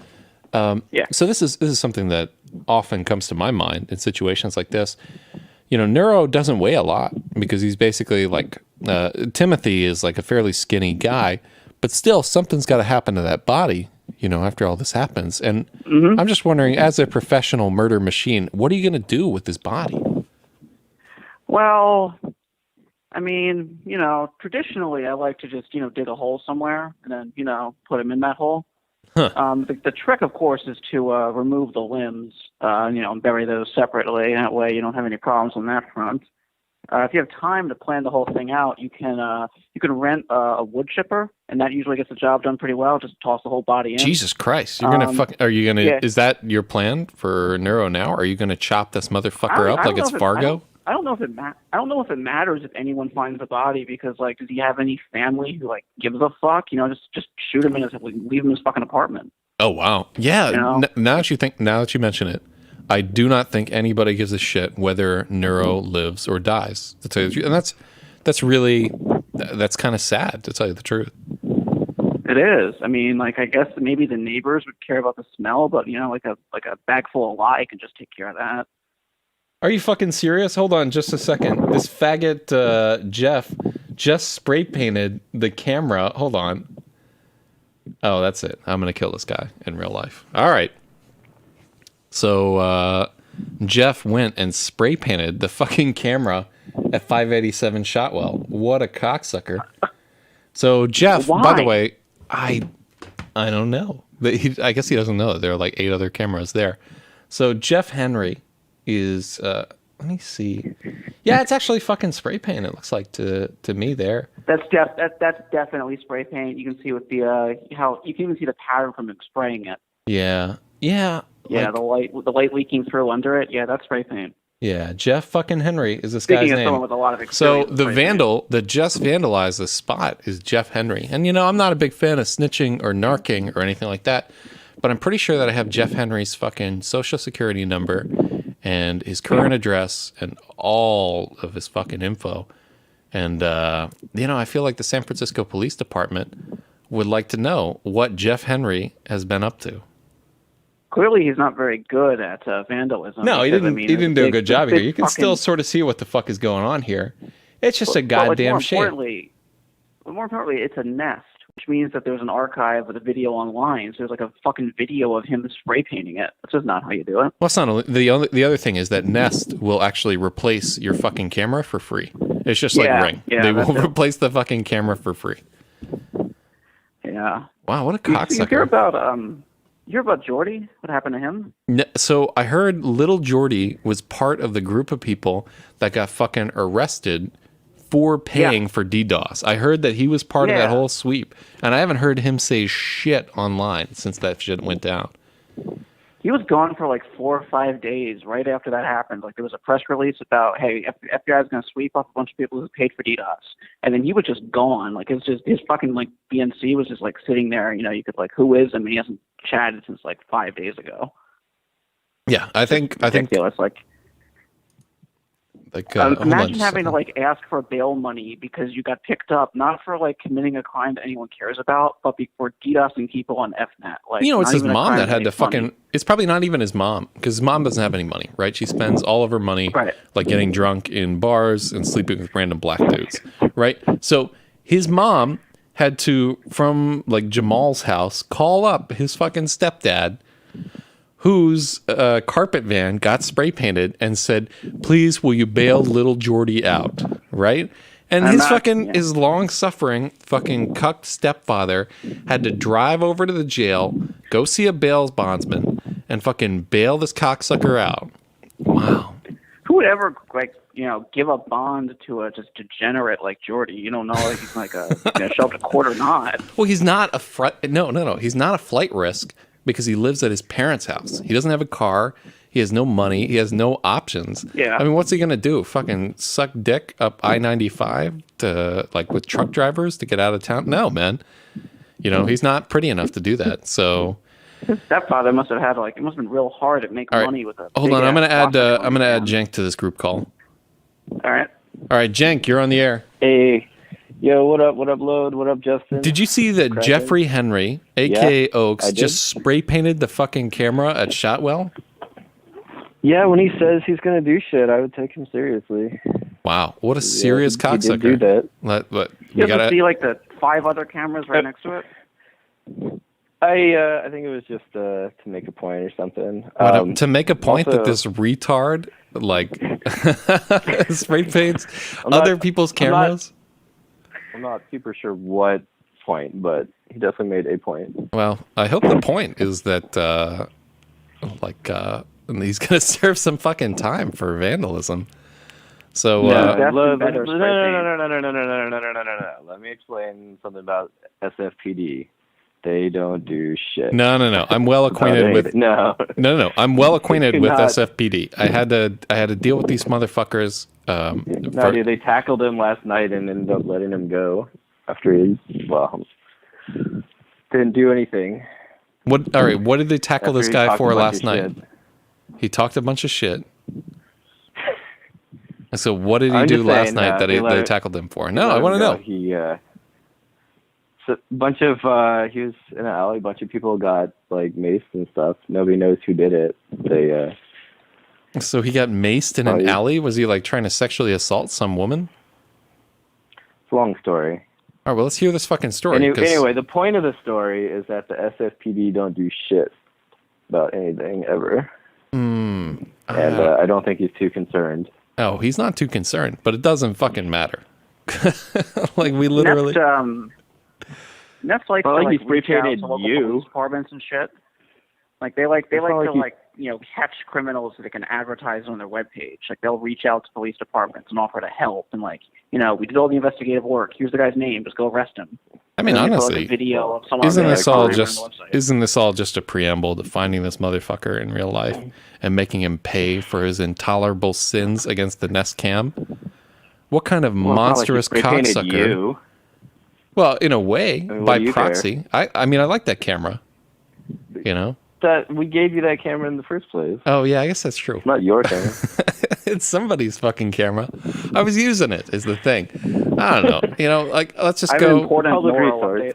So this is something that often comes to my mind in situations like this. You know, Neuro doesn't weigh a lot because he's basically like, Timothy is like a fairly skinny guy, but still something's got to happen to that body, you know, after all this happens. And I'm just wondering, as a professional murder machine, what are you going to do with his body?
Well, I mean, you know, traditionally I like to just, you know, dig a hole somewhere and then, you know, put him in that hole. The trick, of course, is to remove the limbs, you know, and bury those separately. That way you don't have any problems on that front. If you have time to plan the whole thing out, you can rent a wood chipper, and that usually gets the job done pretty well. Just toss the whole body in.
Jesus Christ! You're gonna Are you gonna? Yeah. Is that your plan for Neuro now? Are you gonna chop this motherfucker up like it's Fargo?
I don't know if it matters if anyone finds the body, because like, does he have any family who like gives a fuck? You know, just shoot him in his, leave him in his fucking apartment.
Oh wow, yeah.
You know?
Now that you mention it, I do not think anybody gives a shit whether Neuro lives or dies. To tell you the truth, and that's kind of sad, to tell you the truth.
It is. I mean, like, I guess maybe the neighbors would care about the smell, but you know, like a bag full of lye can just take care of that.
Are you fucking serious? Hold on just a second. This faggot Jeff just spray painted the camera. Hold on. Oh, that's it. I'm gonna kill this guy in real life. All right. So Jeff went and spray painted the fucking camera at 587 Shotwell. What a cocksucker. So Jeff,
Why?
by the way, I don't know. I guess he doesn't know that there are like 8 other cameras there. So Jeff Henry is let me see. Yeah, it's actually fucking spray paint. It looks like to me there.
That's definitely spray paint. You can see with the how you can even see the pattern from him spraying it.
Yeah.
Yeah,
like-
the light leaking through under it. Yeah, that's spray paint.
Yeah, Jeff fucking Henry is this
Speaking
guy's
of
name.
someone with a lot of
So
experience with
the
spray
vandal that just vandalized the spot is Jeff Henry. And I'm not a big fan of snitching or narking or anything like that, but I'm pretty sure that I have Jeff Henry's fucking social security number and his current address and all of his fucking info. And I feel like the San Francisco Police Department would like to know what Jeff Henry has been up to.
Clearly, he's not very good at vandalism.
No, he
because,
didn't.
I mean,
He didn't do a good job here. You can
fucking-
still sort of see what the fuck is going on here. It's just a
But,
goddamn
more
shame.
more importantly, it's a nest, which means that there's an archive of the video online. So there's like a fucking video of him spray painting it. That's just not how you do it.
Well, it's not the other thing is that Nest will actually replace your fucking camera for free. It's just like
Yeah,
Ring.
yeah,
They
that's
will
it.
replace the fucking camera for free.
Yeah.
Wow, what a
You hear
cocksucker.
about Jordy? What happened to him?
So I heard Little Jordy was part of the group of people that got fucking arrested for paying for DDoS. I heard that he was part of that
Yeah.
whole sweep, and I haven't heard him say shit online since that shit went down.
He was gone for like 4 or 5 days right after that happened. Like there was a press release about, hey, FBI is going to sweep up a bunch of people who paid for DDoS, and then he was just gone. Like it's just his fucking like BNC was just like sitting there. You could like, who is him? And he hasn't chatted since like 5 days ago.
Yeah, I think
ridiculous. Like
hold on
imagine
just a
having to
second.
like ask for bail money because you got picked up, not for like committing a crime that anyone cares about, but for DDoSing people on FNet. Like
It's
not
his
even a
mom
crime
that had to
makes money.
fucking. It's probably not even his mom because his mom doesn't have any money, right? She spends all of her money like getting drunk in bars and sleeping with random black dudes, right? So his mom had to, from like Jamal's house, call up his fucking stepdad, whose carpet van got spray painted, and said, "Please, will you bail little Jordy out?" Right? And his long-suffering fucking cucked stepfather had to drive over to the jail, go see a bail bondsman, and fucking bail this cocksucker out. Wow.
Who would ever give a bond to a just degenerate like Jordy? You don't know if he's like gonna show up to court or not.
Well, he's not a no. He's not a flight risk because he lives at his parents' house. He doesn't have a car. He has no money. He has no options.
Yeah.
I mean, what's he gonna do? Fucking suck dick up I-95 to like with truck drivers to get out of town? No, man. He's not pretty enough to do that. So.
His stepfather must have had it must have been real hard to make
All right.
money with a.
Hold on, I'm gonna
big-ass
add.
rocket
I'm gonna
launcher.
add Jenk to this group call.
All right.
All right, Jenk, you're on the air.
Hey, yo, what up, Load? What up, Justin?
Did you see that
Cracking?
Jeffrey Henry, aka
Yeah,
Oaks,
I did.
just spray painted the fucking camera at Shotwell?
Yeah, when he says he's gonna do shit, I would take him seriously.
Wow, what a serious
he
cocksucker!
did do that.
But
You
we
ever
gotta.
see like the 5 other cameras right next to it?
I think it was just to make a point or something.
To make a point that
also-
this retard like spray paints
I'm not-
other people's
I'm not-
cameras.
I'm not super sure what point, but he definitely made a point.
Well, I hope the point is that he's gonna serve some fucking time for vandalism. So
no. Let me explain something about SFPD. They don't do shit.
No. I'm well acquainted with
No.
I'm well acquainted
Do
with
not.
SFPD. I had to deal with these motherfuckers.
No, dude, they tackled him last night and ended up letting him go after he didn't do anything.
What? All right. What did they tackle
After
this
he
guy
talked
for
a bunch
last
of
night?
shit.
He talked a bunch of shit. And so, what did he
I'm
do
just
last
saying,
night that
they let
they
it-
tackled him for?
they
No,
let
I
him
want to
go.
know.
He so a bunch of he was in an alley. A bunch of people got like maced and stuff. Nobody knows who did it. They
So he got maced in an
Probably.
alley. Was he like trying to sexually assault some woman?
it's a long story.
All right. Well, let's hear this fucking story. 'cause-
Anyway, the point of the story is that the SFPD don't do shit about anything ever, and I don't think he's too concerned.
Oh, he's not too concerned, but it doesn't fucking matter. Like we literally.
Net's like
Well,
to,
like,
like
he spray
reach out
painted
to local
you.
police departments and shit. Like they like
It's not like he-
catch criminals so they can advertise on their webpage. Like they'll reach out to police departments and offer to help and we did all the investigative work. Here's the guy's name. Just go arrest him.
I mean,
And then they put,
honestly,
a video of someone
isn't this all
on the
just
website.
isn't this all just a preamble to finding this motherfucker in real life and making him pay for his intolerable sins against the Nest Cam? What kind of monstrous cocksucker?
You.
Well, in a way,
what
by
do you
proxy. I mean, I like that camera. You know.
That we gave you that camera in the first place.
Oh yeah, I guess that's true.
It's not your camera.
It's somebody's fucking camera. I was using it. Is the thing. I don't know. You know, like let's just go.
Public resource.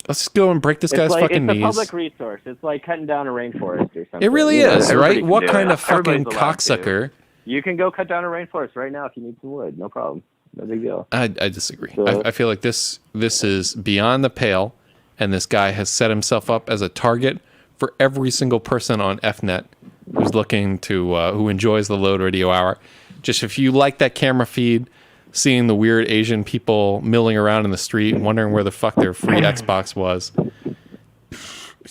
Let's just go and break this guy's fucking
it's
knees.
a public resource. It's like cutting down a rainforest or something.
It really is,
Everybody
right?
can
What
do
kind
it.
of fucking
Everybody's allowed to.
cocksucker?
You can go cut down a rainforest right now if you need some wood. No problem. No big deal.
I disagree.
So-
I feel like this is beyond the pale, and this guy has set himself up as a target for every single person on FNet who's looking to who enjoys the Load Radio Hour. Just if you like that camera feed, seeing the weird Asian people milling around in the street, wondering where the fuck their free Xbox was.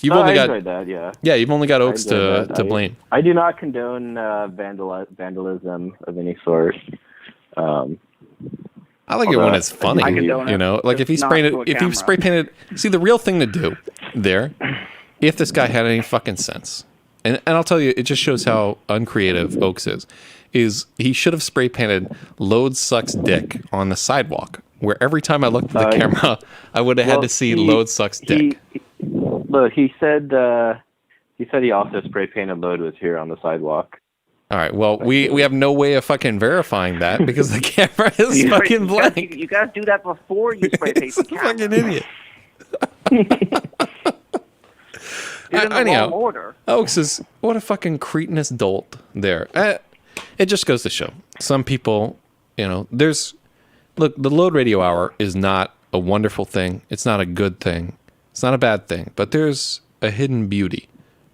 You've only got
enjoyed that, yeah.
Yeah, you've only got
I
Oaks
enjoyed that.
to blame.
I do not condone vandalism of any sort.
I like it when it's funny, you know. Like if he spray painted. See, the real thing to do there, if this guy had any fucking sense, and I'll tell you, it just shows how uncreative Oaks is he should have spray painted "Load sucks dick" on the sidewalk, where every time I looked at the camera, I would have had to see "Load sucks dick."
Look, he said he also spray painted "Load was here" on the sidewalk.
All right. Well, we have no way of fucking verifying that because the camera is fucking blank.
You gotta do that before you spray paint the camera.
Fucking idiot. Anyhow,
order.
Oaks is what a fucking cretinous dolt there. It just goes to show some people, you know, look, the Load Radio Hour is not a wonderful thing. It's not a good thing. It's not a bad thing, but there's a hidden beauty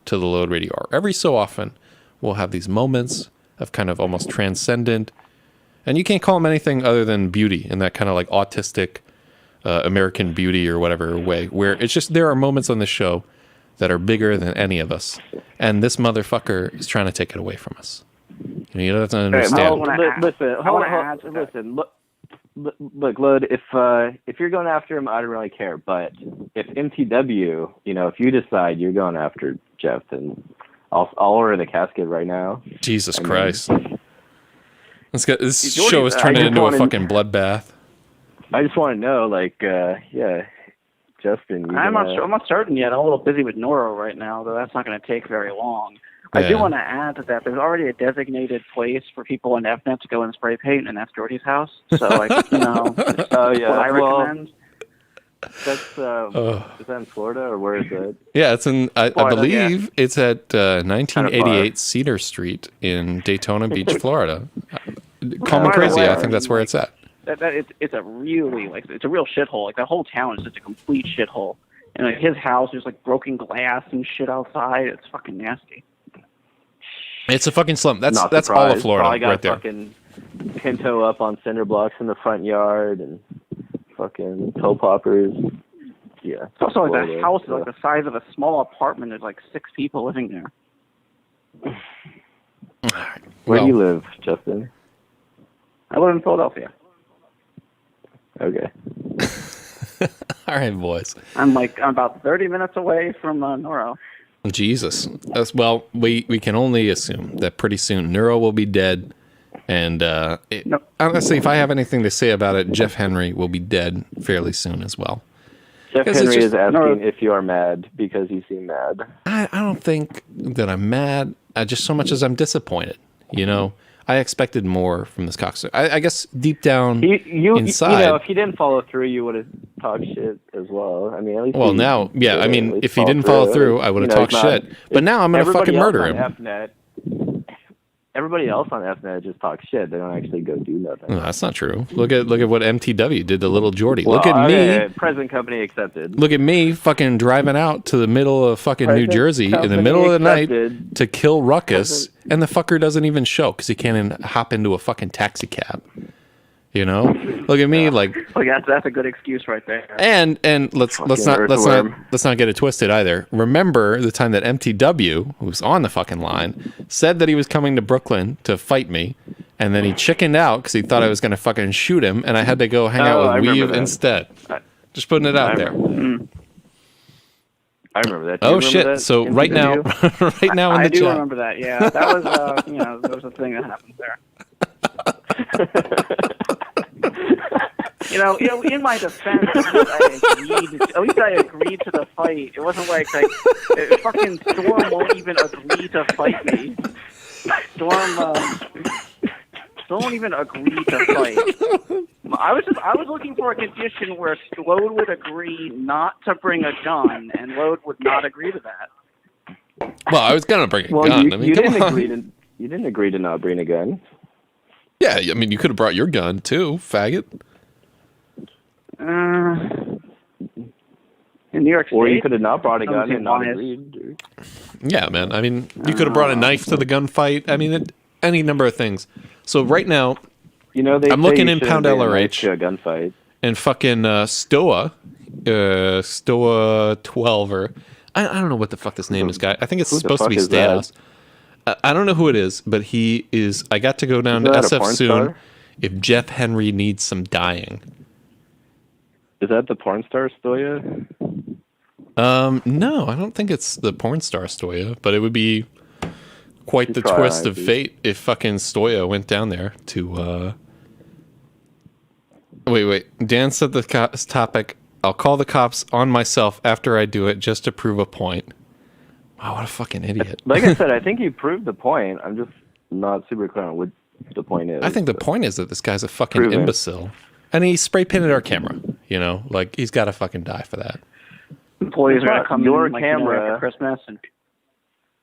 to the Load Radio Hour. Every so often, we'll have these moments of kind of almost transcendent, and you can't call them anything other than beauty in that kind of like autistic American beauty or whatever way, where it's just there are moments on this show that are bigger than any of us, and this motherfucker is trying to take it away from us. You know, you don't have to understand.
Listen. Look, Load. If you're going after him, I don't really care. But if MTW, you know, if you decide you're going after Jeff, then I'll order the casket right now.
Jesus Christ! This show is turning into a fucking bloodbath.
I just want to know, like, Justin.
I'm not certain yet. I'm a little busy with Noro right now, though that's not going to take very long. I do want to add to that. There's already a designated place for people in FNet to go and spray paint, and that's Jordy's house. So, like, you know, what I recommend.
That's is that in Florida or where is it?
Yeah, it's in. I
Florida,
believe it's at 1988 Cedar Street in Daytona Beach, Florida. Call me crazy. I think that's where it's at.
It's a really it's a real shithole. Like the whole town is just a complete shithole. And like his house, there's like broken glass and shit outside. It's fucking nasty.
It's a fucking slum. That's all of
Probably
Florida
got
right there.
Fucking Pinto up on cinder blocks in the front yard and fucking toe poppers. Yeah.
It's also like
Florida,
the house is
yeah.
like the size of a small apartment. There's like 6 people living there.
Where do you live, Justin?
I live in Philadelphia.
Okay.
All right, boys.
I'm about 30 minutes away from Noro.
Jesus. Well, we can only assume that pretty soon Neuro will be dead. And honestly, if I have anything to say about it, Jeff Henry will be dead fairly soon as well.
Jeff Henry is asking if you are mad because you seem mad.
I don't think that I'm mad. Just so much as I'm disappointed. You know, I expected more from this cocksucker. I guess deep down inside.
You know, if he didn't follow through, you would have talked shit as well. I mean, at least.
Well, now, yeah. I mean, if he didn't follow through, I would have talked shit. But now I'm gonna fucking murder him.
everybody else on FNet just talks shit. They don't actually go do nothing.
No, that's not true. Look at what MTW did to little Jordy.
Well,
look at me.
Present company accepted.
Look at me fucking driving out to the middle of fucking New
Present
Jersey in the
company
middle of the night
accepted.
to kill Ruckus, and the fucker doesn't even show because he can't even hop into a fucking taxi cab. You know, look at me like.
Well, yeah, that's a good excuse right there.
And let's not get it twisted either. Remember the time that MTW, who's on the fucking line, said that he was coming to Brooklyn to fight me, and then he chickened out because he thought I was going to fucking shoot him, and I had to go hang out with Weave instead. Just putting it out there.
I remember that. Do you
Oh
remember
shit!
that
So
MTW?
right now, right now in the
I do
chat.
remember that. Yeah, that was that was a thing that happened there. In my defense, at least I agreed to the fight. It wasn't like fucking Storm won't even agree to fight me. Storm won't even agree to fight. I was looking for a condition where Lode would agree not to bring a gun, and Lode would not agree to that.
Well, I was gonna bring a
Well,
gun.
you,
I mean,
you
come
didn't
on.
agree to not bring a gun.
Yeah, I mean, you could have brought your gun too, faggot.
In New York State,
Or you could have not brought a gun
Sounds
and not
wise.
agreed.
Yeah, man. I mean, you could have brought a knife to the gunfight. I mean, any number of things. So right now, I'm looking in Pound LRH
to a gunfight.
and fucking Stoa 12 or I don't know what the fuck this name is, guy. I think it's
Who the
supposed to
fuck
be
is that?
Staos. I don't know who it is, but he is. I got to go down
Is
to
that a
SF
porn
soon.
star?
If Jeff Henry needs some dying.
Is that the porn star Stoya?
No, I don't think it's the porn star Stoya, but it would be quite the
Try,
twist of
dude.
fate if fucking Stoya went down there to. Wait. Dan said the topic. I'll call the cops on myself after I do it just to prove a point. Wow, what a fucking idiot!
Like I said, I think you proved the point. I'm just not super clear on what the point is.
I think the point is that this guy's a fucking
Prove it.
imbecile, and he spray painted our camera. You know, like he's got to fucking die for that.
employees are going to come
Your
in
camera.
after Christmas, and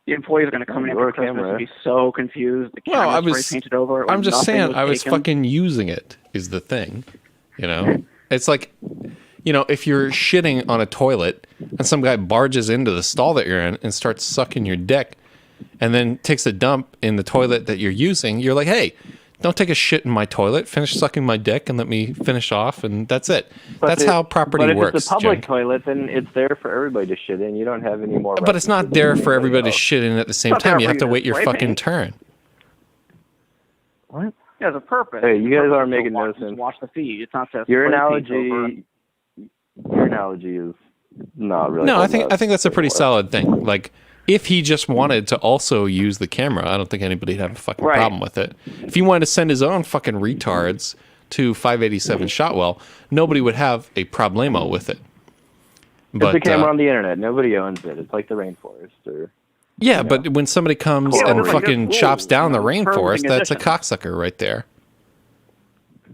the employees are going to come in
Your
after Christmas
camera.
and be so confused. The
Well, I
camera's
was.
spray painted over it.
I'm
when
just
nothing
saying,
was
I was
taken.
fucking using it. Is the thing, you know? It's like, you know, if you're shitting on a toilet and some guy barges into the stall that you're in and starts sucking your dick, and then takes a dump in the toilet that you're using, you're like, hey, don't take a shit in my toilet. Finish sucking my dick and let me finish off, and that's it. That's how property
but
works.
But if it's a public
Jenk.
toilet, then it's there for everybody to shit in. You don't have any more.
But it's not there for everybody to shit in at the same
It's not
time.
there
You
for
have to
you to
wait your
spray
fucking
paint.
turn.
What?
Yeah, there's a purpose.
Hey, you
The
guys
purpose
are
is to
making no
watch-
sense.
Watch the feed. It's not to
Your
spray paint over.
analogy is not really.
No, I
holding up
think that's a pretty
anymore.
solid thing. Like, if he just wanted to also use the camera, I don't think anybody'd have a fucking
Right.
problem with it. If he wanted to send his own fucking retards to 587 Shotwell, nobody would have a problemo with it.
It's a camera on the internet. Nobody owns it. It's like the rainforest, or
yeah, but when somebody comes
Yeah,
and
but like,
fucking
it's
chops
cool,
down
you
the
know, terms and
rainforest, that's a
conditions.
cocksucker right there.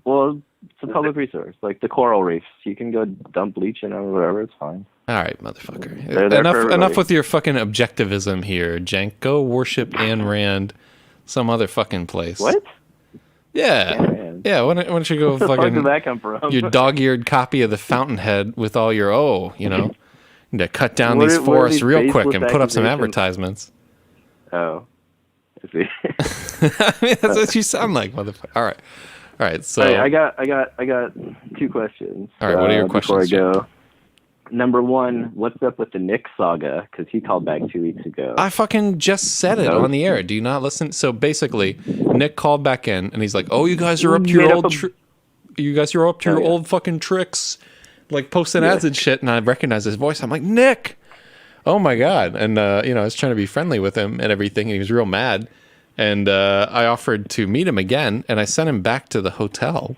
well, it's a public resource, like the coral reefs. You can go dump bleach in or whatever. It's fine.
All right, motherfucker.
They're there for
Enough
everybody.
with your fucking objectivism here, Jank. Go worship Ayn Rand some other fucking place.
What?
Yeah. Yeah, why don't you go
Where the fuck
fucking
did that come from?
your dog-eared copy of the Fountainhead with all your you know, to cut down
What
these
are
forests
these
real quick and
baseless
put up some
accusations?
advertisements.
Oh, I see.
I mean, that's what you sound like, motherfucker. All right. So
Hey, I got 2 questions.
All right, what are your questions,
Before I go, number 1, what's up with the Nick saga? Because he called back 2 weeks ago.
I fucking just said it
No.
on the air. Do you not listen? So basically, Nick called back in and he's like, "Oh, you guys are up to your
Made up
old, you guys are up to your
yeah.
old fucking tricks, like posting
Yeah.
ads and shit." And I recognize his voice. I'm like, Nick, oh my god! And you know, I was trying to be friendly with him and everything, and he was real mad. And I offered to meet him again, and I sent him back to the hotel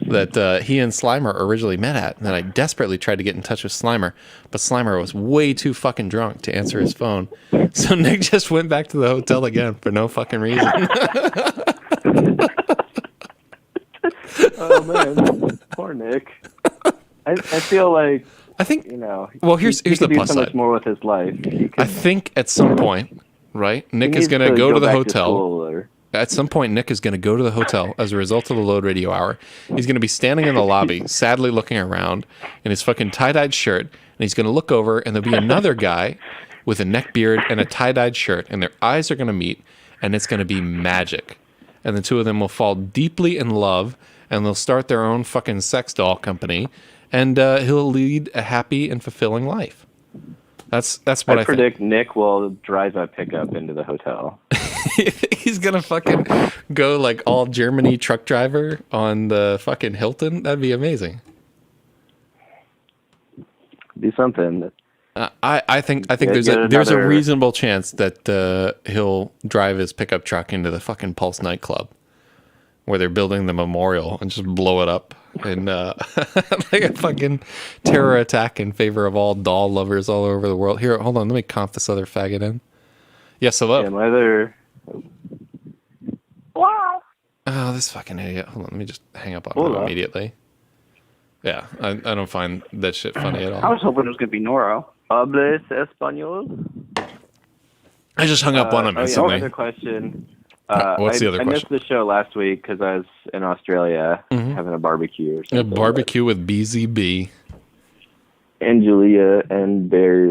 that he and Slimer originally met at. And then I desperately tried to get in touch with Slimer, but Slimer was way too fucking drunk to answer his phone. So Nick just went back to the hotel again for no fucking reason.
Oh man, poor Nick. I feel like
I think
you know.
Well, here's
he
the
could do
plus
so
side.
much more with his life. He
I
could-
think at some point, right, Nick
he
is
needs
going to go to the
back
hotel.
school or-
At some point, Nick is going to go to the hotel as a result of the Load Radio Hour. He's going to be standing in the lobby, sadly looking around in his fucking tie-dyed shirt, and he's going to look over, and there'll be another guy with a neck beard and a tie-dyed shirt, and their eyes are going to meet, and it's going to be magic. And the two of them will fall deeply in love, and they'll start their own fucking sex doll company, and he'll lead a happy and fulfilling life. That's what I
predict. Nick will drive a pickup into the hotel.
He's gonna fucking go like all Germany truck driver on the fucking Hilton. That'd be amazing.
Do something.
I think there's a reasonable chance that he'll drive his pickup truck into the fucking Pulse nightclub where they're building the memorial and just blow it up and like a fucking terror attack in favor of all doll lovers all over the world. Here, hold on, let me conf this other faggot in. Yes, hello.
Yeah, my other.
Wow.
Oh, this fucking idiot. Hold on, let me just hang up on him immediately. Yeah, I don't find that shit funny at all.
I was hoping it was going to be Noro.
Hables español?
I just hung up on him instantly.
Another question.
What's the other
question? I missed the show last week because I was in Australia having a barbecue or something.
A barbecue with BZB.
And Julia and Barry.